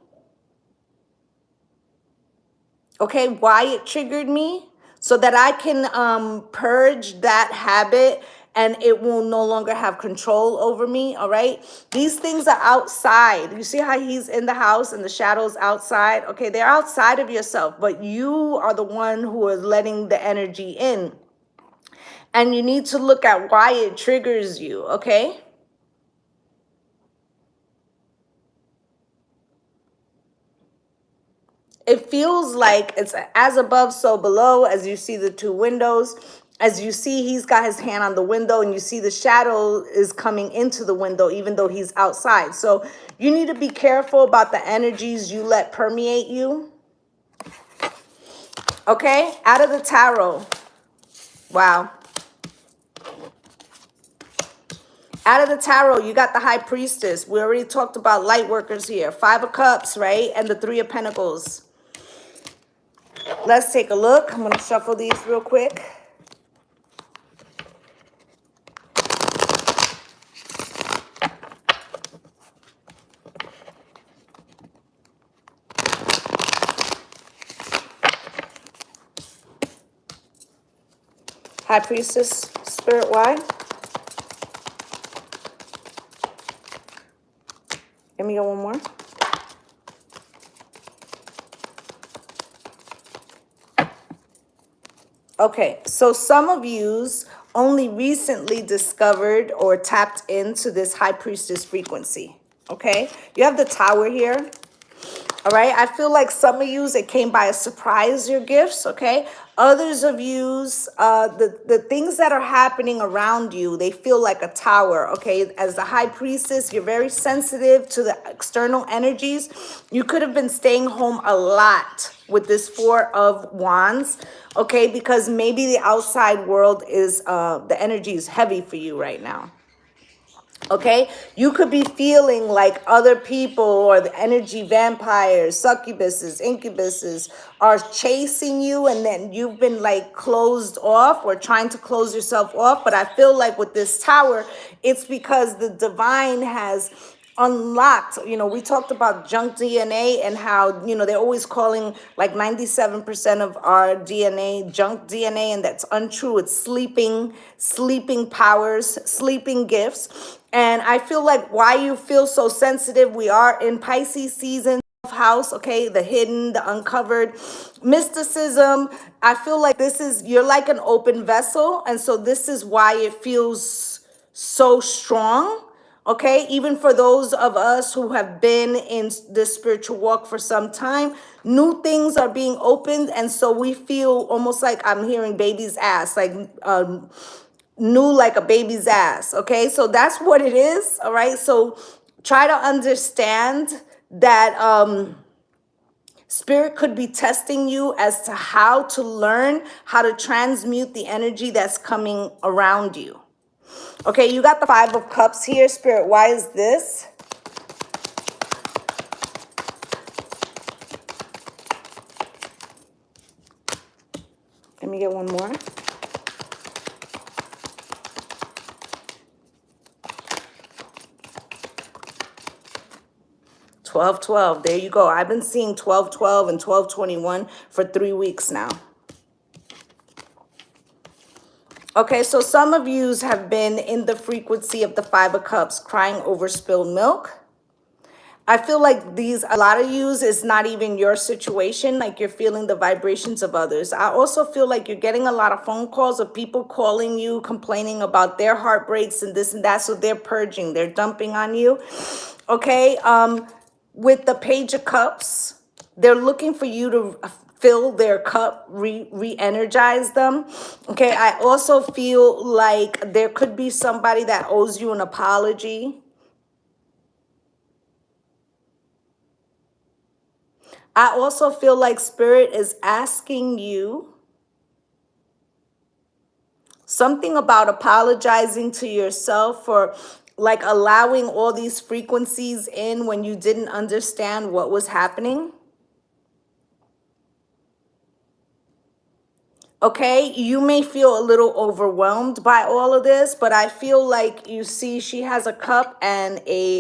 Speaker 1: Okay, why it triggered me, so that I can purge that habit and it will no longer have control over me. All right, these things are outside. You see how he's in the house and the shadows outside? Okay, they're outside of yourself, but you are the one who is letting the energy in, and you need to look at why it triggers you. Okay, it feels like it's as above, so below. As you see the 2 windows, as you see, he's got his hand on the window, and you see the shadow is coming into the window, even though he's outside. So you need to be careful about the energies you let permeate you. Okay, out of the tarot. Wow. Out of the tarot, you got the High Priestess. We already talked about light workers here. 5 of Cups, right? And the 3 of Pentacles. Let's take a look. I'm going to shuffle these real quick. High Priestess, Spirit, why? Let me go one more. Okay, so some of yous only recently discovered or tapped into this High Priestess frequency, okay? You have the Tower here, all right? I feel like some of yous, it came by a surprise, your gifts, okay? Others of yous, the things that are happening around you, they feel like a tower, okay? As the High Priestess, you're very sensitive to the external energies. You could have been staying home a lot with this 4 of Wands, okay? Because maybe the outside world is, the energy is heavy for you right now. Okay, you could be feeling like other people or the energy vampires, succubuses, incubuses are chasing you, and then you've been like closed off or trying to close yourself off. But I feel like with this Tower, it's because the divine has unlocked. You know, we talked about junk DNA and how, you know, they're always calling like 97% of our DNA junk DNA, and that's untrue. It's sleeping powers, sleeping gifts. And I feel like why you feel so sensitive, we are in Pisces season house, okay? The hidden, the uncovered, mysticism. I feel like this is, you're like an open vessel. And so this is why it feels so strong. Okay, even for those of us who have been in this spiritual walk for some time, new things are being opened. And so we feel almost like I'm hearing baby's ass, like new like a baby's ass. Okay, so that's what it is. All right, so try to understand that Spirit could be testing you as to how to learn how to transmute the energy that's coming around you. Okay, you got the 5 of Cups here, Spirit. Why is this? Let me get one more. $12.12. There you go. I've been seeing 12.12 and 12.21 for 3 weeks now. Okay, so some of yous have been in the frequency of the 5 of Cups, crying over spilled milk. I feel like a lot of yous is not even your situation, like you're feeling the vibrations of others. I also feel like you're getting a lot of phone calls of people calling you, complaining about their heartbreaks and this and that, so they're purging, they're dumping on you. Okay, with the Page of Cups, they're looking for you to fill their cup, re-energize them. Okay, I also feel like there could be somebody that owes you an apology. I also feel like Spirit is asking you something about apologizing to yourself for like allowing all these frequencies in when you didn't understand what was happening. Okay, you may feel a little overwhelmed by all of this, but I feel like you see she has a cup and a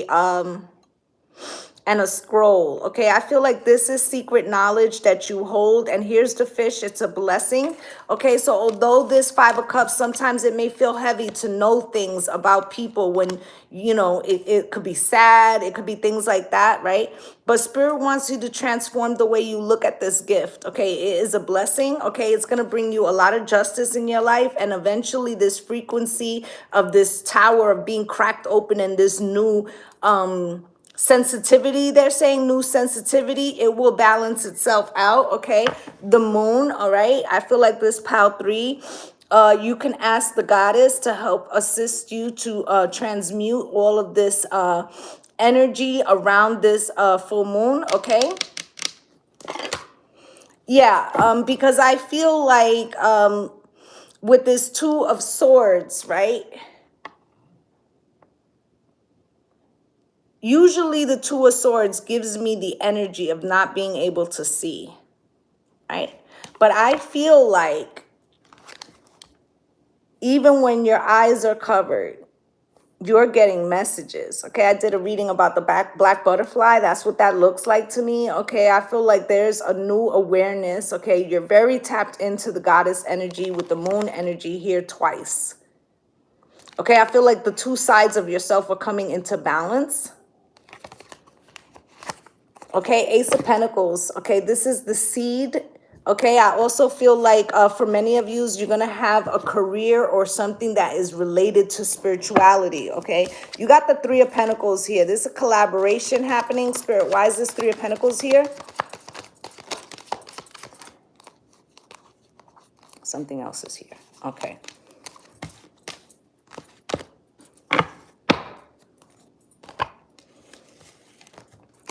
Speaker 1: scroll. Okay, I feel like this is secret knowledge that you hold, and here's the fish. It's a blessing. Okay, so although this Five of Cups, sometimes it may feel heavy to know things about people when, you know, it could be sad, it could be things like that, right? But Spirit wants you to transform the way you look at this gift. Okay, it is a blessing. Okay, it's going to bring you a lot of justice in your life, and eventually this frequency of this tower of being cracked open and this new sensitivity, they're saying new sensitivity, it will balance itself out. Okay, the moon, all right, I feel like this pile 3, you can ask the goddess to help assist you to transmute all of this energy around this full moon. Okay, yeah, because I feel like with this Two of Swords, right, usually the Two of Swords gives me the energy of not being able to see, right? But I feel like even when your eyes are covered, you're getting messages. Okay, I did a reading about the black butterfly. That's what that looks like to me. Okay, I feel like there's a new awareness. Okay, you're very tapped into the goddess energy with the moon energy here twice. Okay, I feel like the two sides of yourself are coming into balance. Okay, Ace of Pentacles. Okay, this is the seed. Okay, I also feel like for many of you, you're going to have a career or something that is related to spirituality. Okay, you got the Three of Pentacles here. There's a collaboration happening. Spirit, why is this Three of Pentacles here? Something else is here. Okay.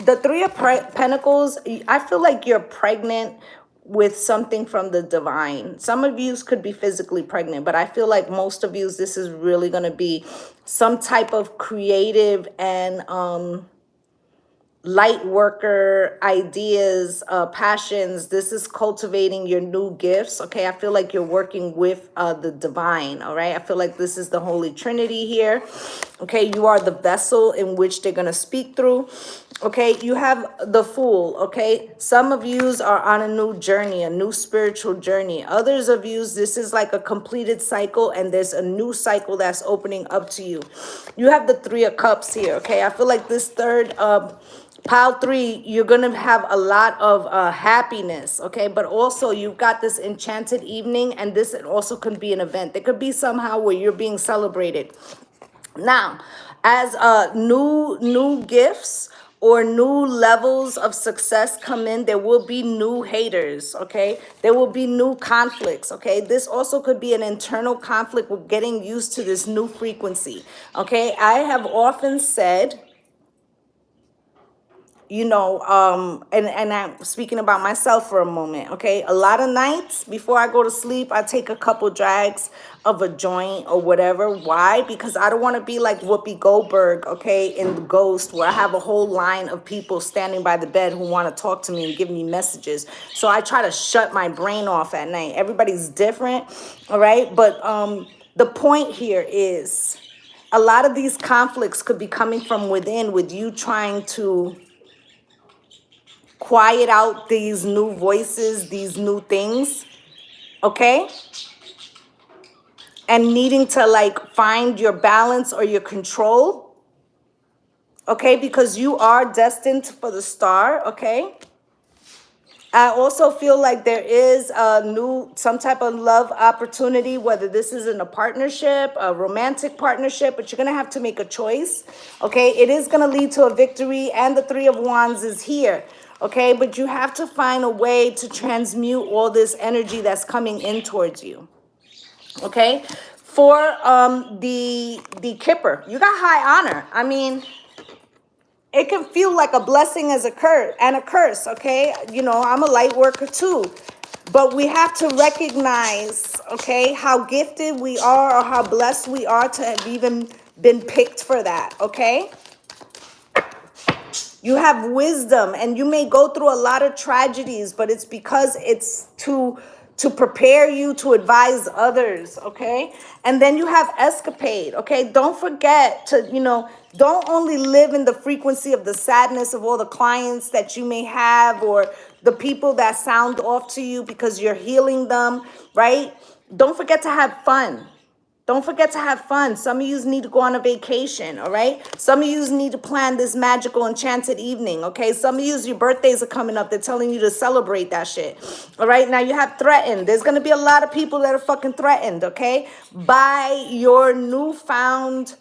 Speaker 1: The Three of Pentacles, I feel like you're pregnant with something from the divine. Some of you could be physically pregnant, but I feel like most of you, this is really going to be some type of creative and light worker ideas, passions. This is cultivating your new gifts. Okay, I feel like you're working with the divine. All right, I feel like this is the Holy Trinity here. Okay, you are the vessel in which they're going to speak through. Okay, you have the Fool. Okay, some of yous are on a new journey, a new spiritual journey. Others of yous, this is like a completed cycle, and there's a new cycle that's opening up to you. You have the Three of Cups here. Okay, I feel like this third pile 3, you're gonna have a lot of happiness. Okay, but also you've got this enchanted evening, and this also could be an event. There could be somehow where you're being celebrated. Now, as new gifts or new levels of success come in, there will be new haters. Okay, there will be new conflicts. Okay, this also could be an internal conflict with getting used to this new frequency. Okay, I have often said, you know, and I'm speaking about myself for a moment. Okay, a lot of nights before I go to sleep, I take a couple drags of a joint or whatever. Why? Because I don't want to be like Whoopi Goldberg, okay, in The Ghost, where I have a whole line of people standing by the bed who want to talk to me and give me messages. So I try to shut my brain off at night. Everybody's different, all right? But the point here is a lot of these conflicts could be coming from within, with you trying to quiet out these new voices, these new things, okay? And needing to like find your balance or your control, okay? Because you are destined for the star, okay? I also feel like there is some type of love opportunity, whether this is in a partnership, a romantic partnership, but you're going to have to make a choice. Okay. It is going to lead to a victory, and the Three of Wands is here. Okay. But you have to find a way to transmute all this energy that's coming in towards you. Okay. For the Kipper, you got high honor. I mean, it can feel like a blessing as a curse and a curse, okay? You know, I'm a light worker too. But we have to recognize, okay, how gifted we are or how blessed we are to have even been picked for that, okay? You have wisdom, and you may go through a lot of tragedies, but it's because it's to prepare you to advise others, okay? And then you have escapade, okay? Don't forget to, don't only live in the frequency of the sadness of all the clients that you may have, or the people that sound off to you because you're healing them, right? Don't forget to have fun. Don't forget to have fun. Some of you need to go on a vacation, all right? Some of you need to plan this magical enchanted evening, okay? Some of you, your birthdays are coming up. They're telling you to celebrate that shit, all right? Now you have threatened. There's going to be a lot of people that are fucking threatened, okay? By your newfound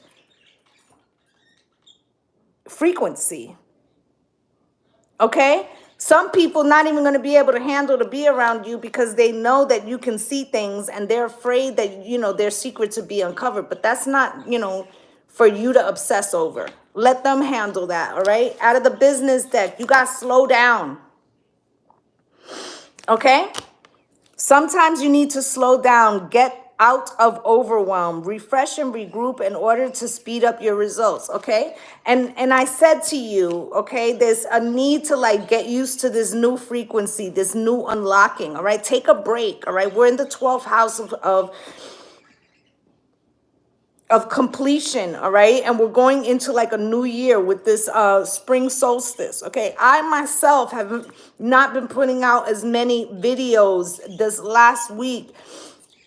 Speaker 1: frequency, okay? Some people not even going to be able to handle to be around you because they know that you can see things, and they're afraid that, their secrets will be uncovered. But that's not, for you to obsess over. Let them handle that, all right? Out of the business deck, you got to slow down, okay? Sometimes you need to slow down, get out of overwhelm, refresh and regroup in order to speed up your results, okay? And I said to you, okay, there's a need to like get used to this new frequency, this new unlocking, all right? Take a break, all right? We're in the 12th house of completion, all right? And we're going into like a new year with this spring solstice, okay? I myself have not been putting out as many videos this last week,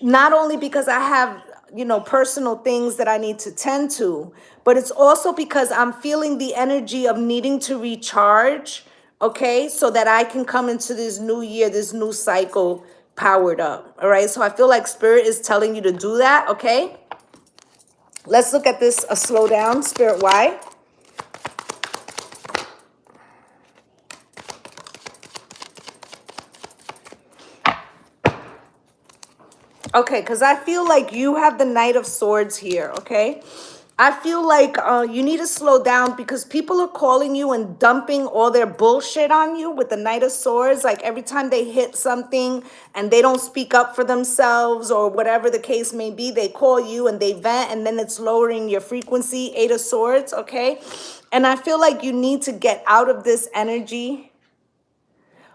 Speaker 1: not only because I have, personal things that I need to tend to, but it's also because I'm feeling the energy of needing to recharge, okay? So that I can come into this new year, this new cycle powered up, all right? So I feel like Spirit is telling you to do that, okay? Let's look at this a slow down, Spirit. Why? Okay, because I feel like you have the Knight of Swords here, okay? I feel like you need to slow down because people are calling you and dumping all their bullshit on you with the Knight of Swords. Like every time they hit something and they don't speak up for themselves or whatever the case may be, they call you and they vent, and then it's lowering your frequency. Eight of Swords, okay? And I feel like you need to get out of this energy.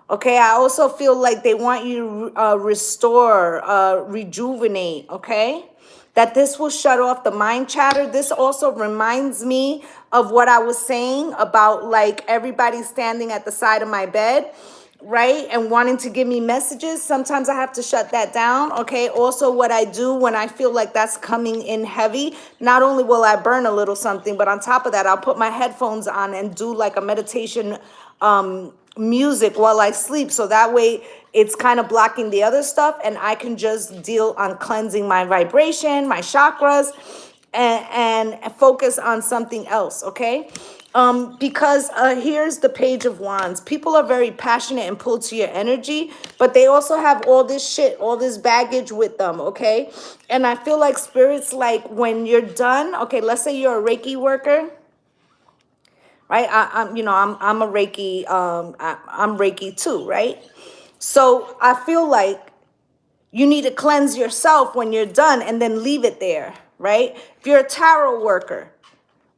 Speaker 1: Okay, I also feel like they want you to restore, rejuvenate, okay? That this will shut off the mind chatter. This also reminds me of what I was saying about like everybody standing at the side of my bed, right? And wanting to give me messages. Sometimes I have to shut that down, okay? Also what I do when I feel like that's coming in heavy, not only will I burn a little something, but on top of that, I'll put my headphones on and do like a meditation music while I sleep, so that way it's kind of blocking the other stuff and I can just deal on cleansing my vibration, my chakras, and focus on something else, okay? Because here's the Page of Wands. People are very passionate and pulled to your energy, but they also have all this shit, all this baggage with them, okay? And I feel like Spirit's like, when you're done, okay, let's say you're a Reiki worker, right? I'm a Reiki, I'm Reiki too, right? So I feel like you need to cleanse yourself when you're done and then leave it there, right? If you're a tarot worker,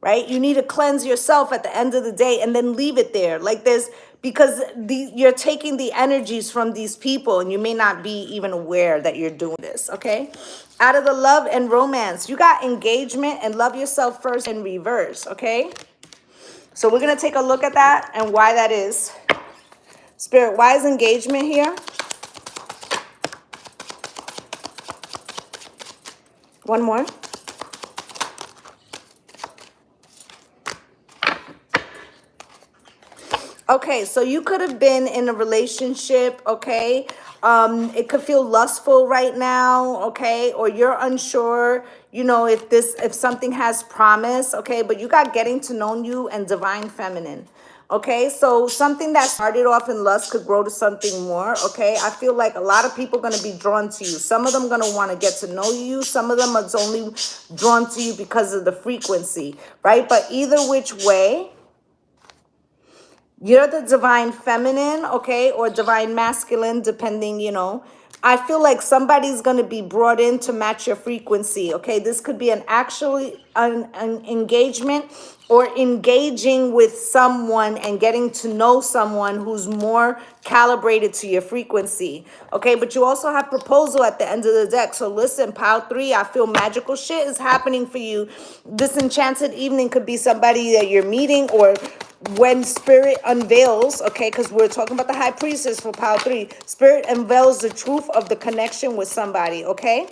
Speaker 1: right? You need to cleanse yourself at the end of the day and then leave it there. Like because you're taking the energies from these people and you may not be even aware that you're doing this, okay? Out of the love and romance, you got engagement and love yourself first in reverse, okay? So we're going to take a look at that and why that is. Spirit, why is engagement here? One more. Okay, so you could have been in a relationship, okay? It could feel lustful right now, okay? Or you're unsure, you know, if something has promise, okay? But you got getting to know you and divine feminine. Okay, so something that started off in lust could grow to something more, okay? I feel like a lot of people are going to be drawn to you. Some of them going to want to get to know you. Some of them are only drawn to you because of the frequency, right? But either which way, you're the divine feminine, okay, or divine masculine, depending, you know. I feel like somebody's going to be brought in to match your frequency, okay? This could be an engagement or engaging with someone and getting to know someone who's more calibrated to your frequency, okay? But you also have proposal at the end of the deck. So listen, pile 3, I feel magical shit is happening for you. This enchanted evening could be somebody that you're meeting, or when spirit unveils, okay, because we're talking about the high priestess for pile 3, spirit unveils the truth of the connection with somebody, okay?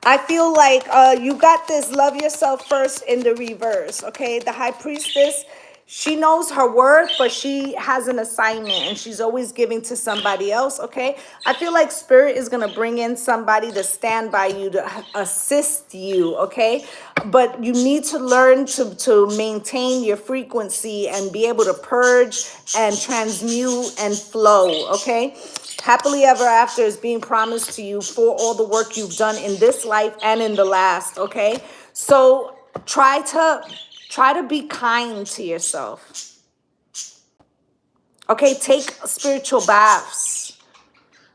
Speaker 1: I feel like you got this love yourself first in the reverse, okay? The high priestess, she knows her worth, but she has an assignment and she's always giving to somebody else, okay? I feel like spirit is going to bring in somebody to stand by you, to assist you, okay? But you need to learn to maintain your frequency and be able to purge and transmute and flow, okay? Happily ever after is being promised to you for all the work you've done in this life and in the last, okay? So try to be kind to yourself. Okay, take spiritual baths.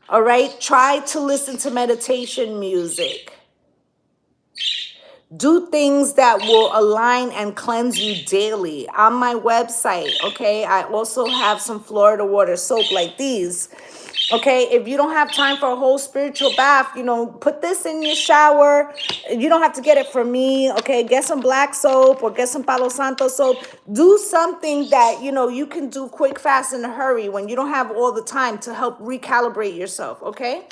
Speaker 1: All right? Try to listen to meditation music. Do things that will align and cleanse you daily. On my website, okay, I also have some Florida water soap like these. Okay, if you don't have time for a whole spiritual bath, you know, put this in your shower. You don't have to get it from me. Okay, get some black soap or get some Palo Santo soap. Do something that, you know, you can do quick, fast, in a hurry when you don't have all the time to help recalibrate yourself. Okay.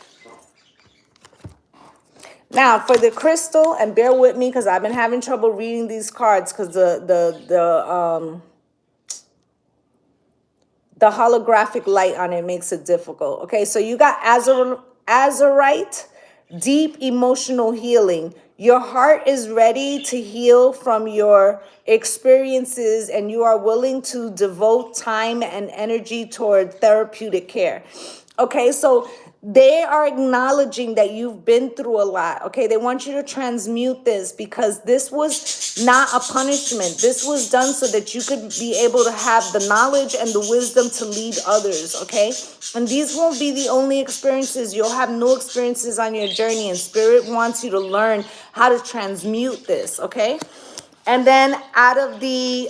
Speaker 1: Now for the crystal, and bear with me because I've been having trouble reading these cards because the holographic light on it makes it difficult. Okay, so you got Azurite, deep emotional healing. Your heart is ready to heal from your experiences and you are willing to devote time and energy toward therapeutic care. Okay, so they are acknowledging that you've been through a lot. Okay, they want you to transmute this because this was not a punishment. This was done so that you could be able to have the knowledge and the wisdom to lead others. Okay, and these won't be the only experiences. You'll have new experiences on your journey, and spirit wants you to learn how to transmute this. Okay, and then out of the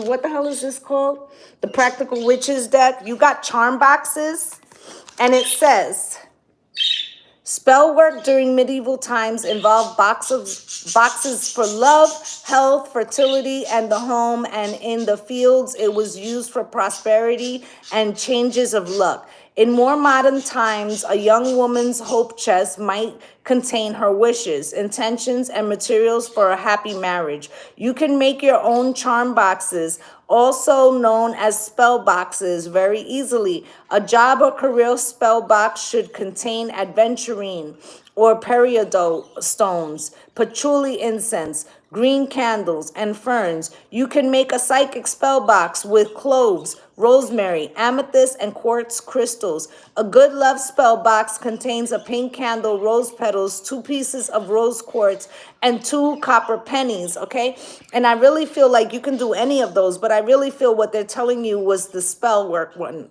Speaker 1: what the hell is this called? The Practical Witches deck. You got charm boxes, and it says, spell work during medieval times involved boxes for love, health, fertility, and the home. And in the fields, it was used for prosperity and changes of luck. In more modern times, a young woman's hope chest might contain her wishes, intentions, and materials for a happy marriage. You can make your own charm boxes, also known as spell boxes, very easily. A job or career spell box should contain adventurine or peridot stones, patchouli incense, green candles, and ferns. You can make a psychic spell box with cloves, rosemary, amethyst, and quartz crystals. A good love spell box contains a pink candle, rose petals, 2 pieces of rose quartz, and 2 copper pennies, okay? And I really feel like you can do any of those, but I really feel what they're telling you was the spell work one.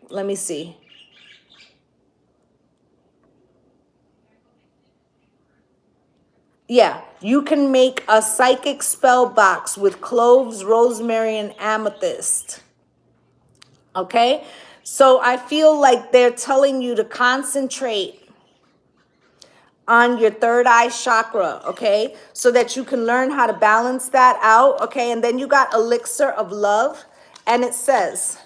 Speaker 1: Let me see. Yeah, you can make a psychic spell box with cloves, rosemary, and amethyst. Okay? So I feel like they're telling you to concentrate on your third eye chakra, okay? So that you can learn how to balance that out, okay? And then you got elixir of love, and it says,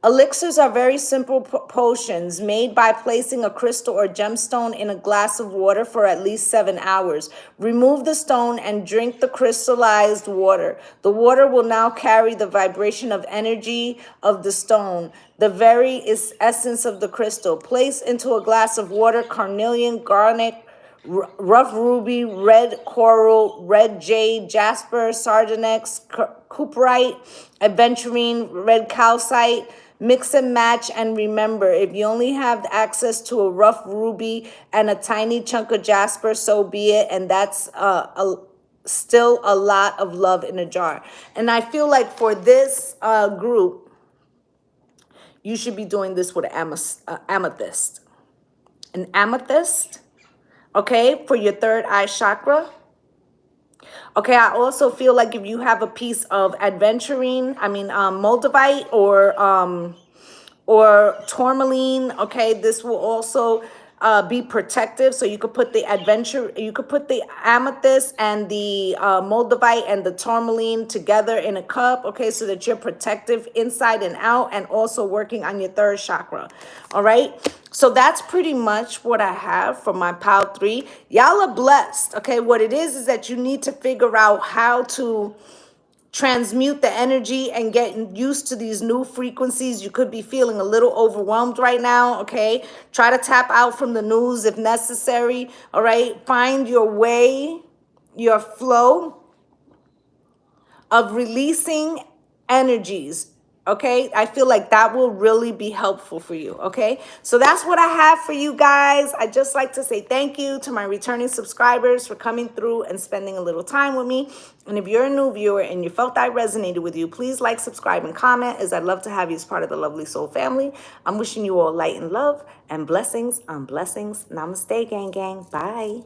Speaker 1: Elixirs are very simple potions made by placing a crystal or gemstone in a glass of water for at least 7 hours. Remove the stone and drink the crystallized water. The water will now carry the vibration of energy of the stone, the very essence of the crystal. Place into a glass of water carnelian, garnet, rough ruby, red coral, red jade, jasper, sardonyx, cooperite, aventurine, red calcite. Mix and match, and remember, if you only have access to a rough ruby and a tiny chunk of jasper, so be it. And that's still a lot of love in a jar. And I feel like for this group, you should be doing this with an amethyst. An amethyst, okay, for your third eye chakra. Okay, I also feel like if you have a piece of moldavite or tourmaline, okay, this will also be protective. So you could put the amethyst and the moldavite and the tourmaline together in a cup, okay, so that you're protective inside and out, and also working on your third chakra. All right, so that's pretty much what I have for my pile 3. Y'all are blessed. Okay, what it is that you need to figure out how to transmute the energy and get used to these new frequencies. You could be feeling a little overwhelmed right now, okay? Try to tap out from the news if necessary, all right? Find your way, your flow of releasing energies. Okay, I feel like that will really be helpful for you. Okay, so that's what I have for you guys. I just like to say thank you to my returning subscribers for coming through and spending a little time with me. And if you're a new viewer and you felt I resonated with you, please like, subscribe, and comment, as I'd love to have you as part of the Lovely Soul family. I'm wishing you all light and love and blessings on blessings. Namaste, gang, gang. Bye.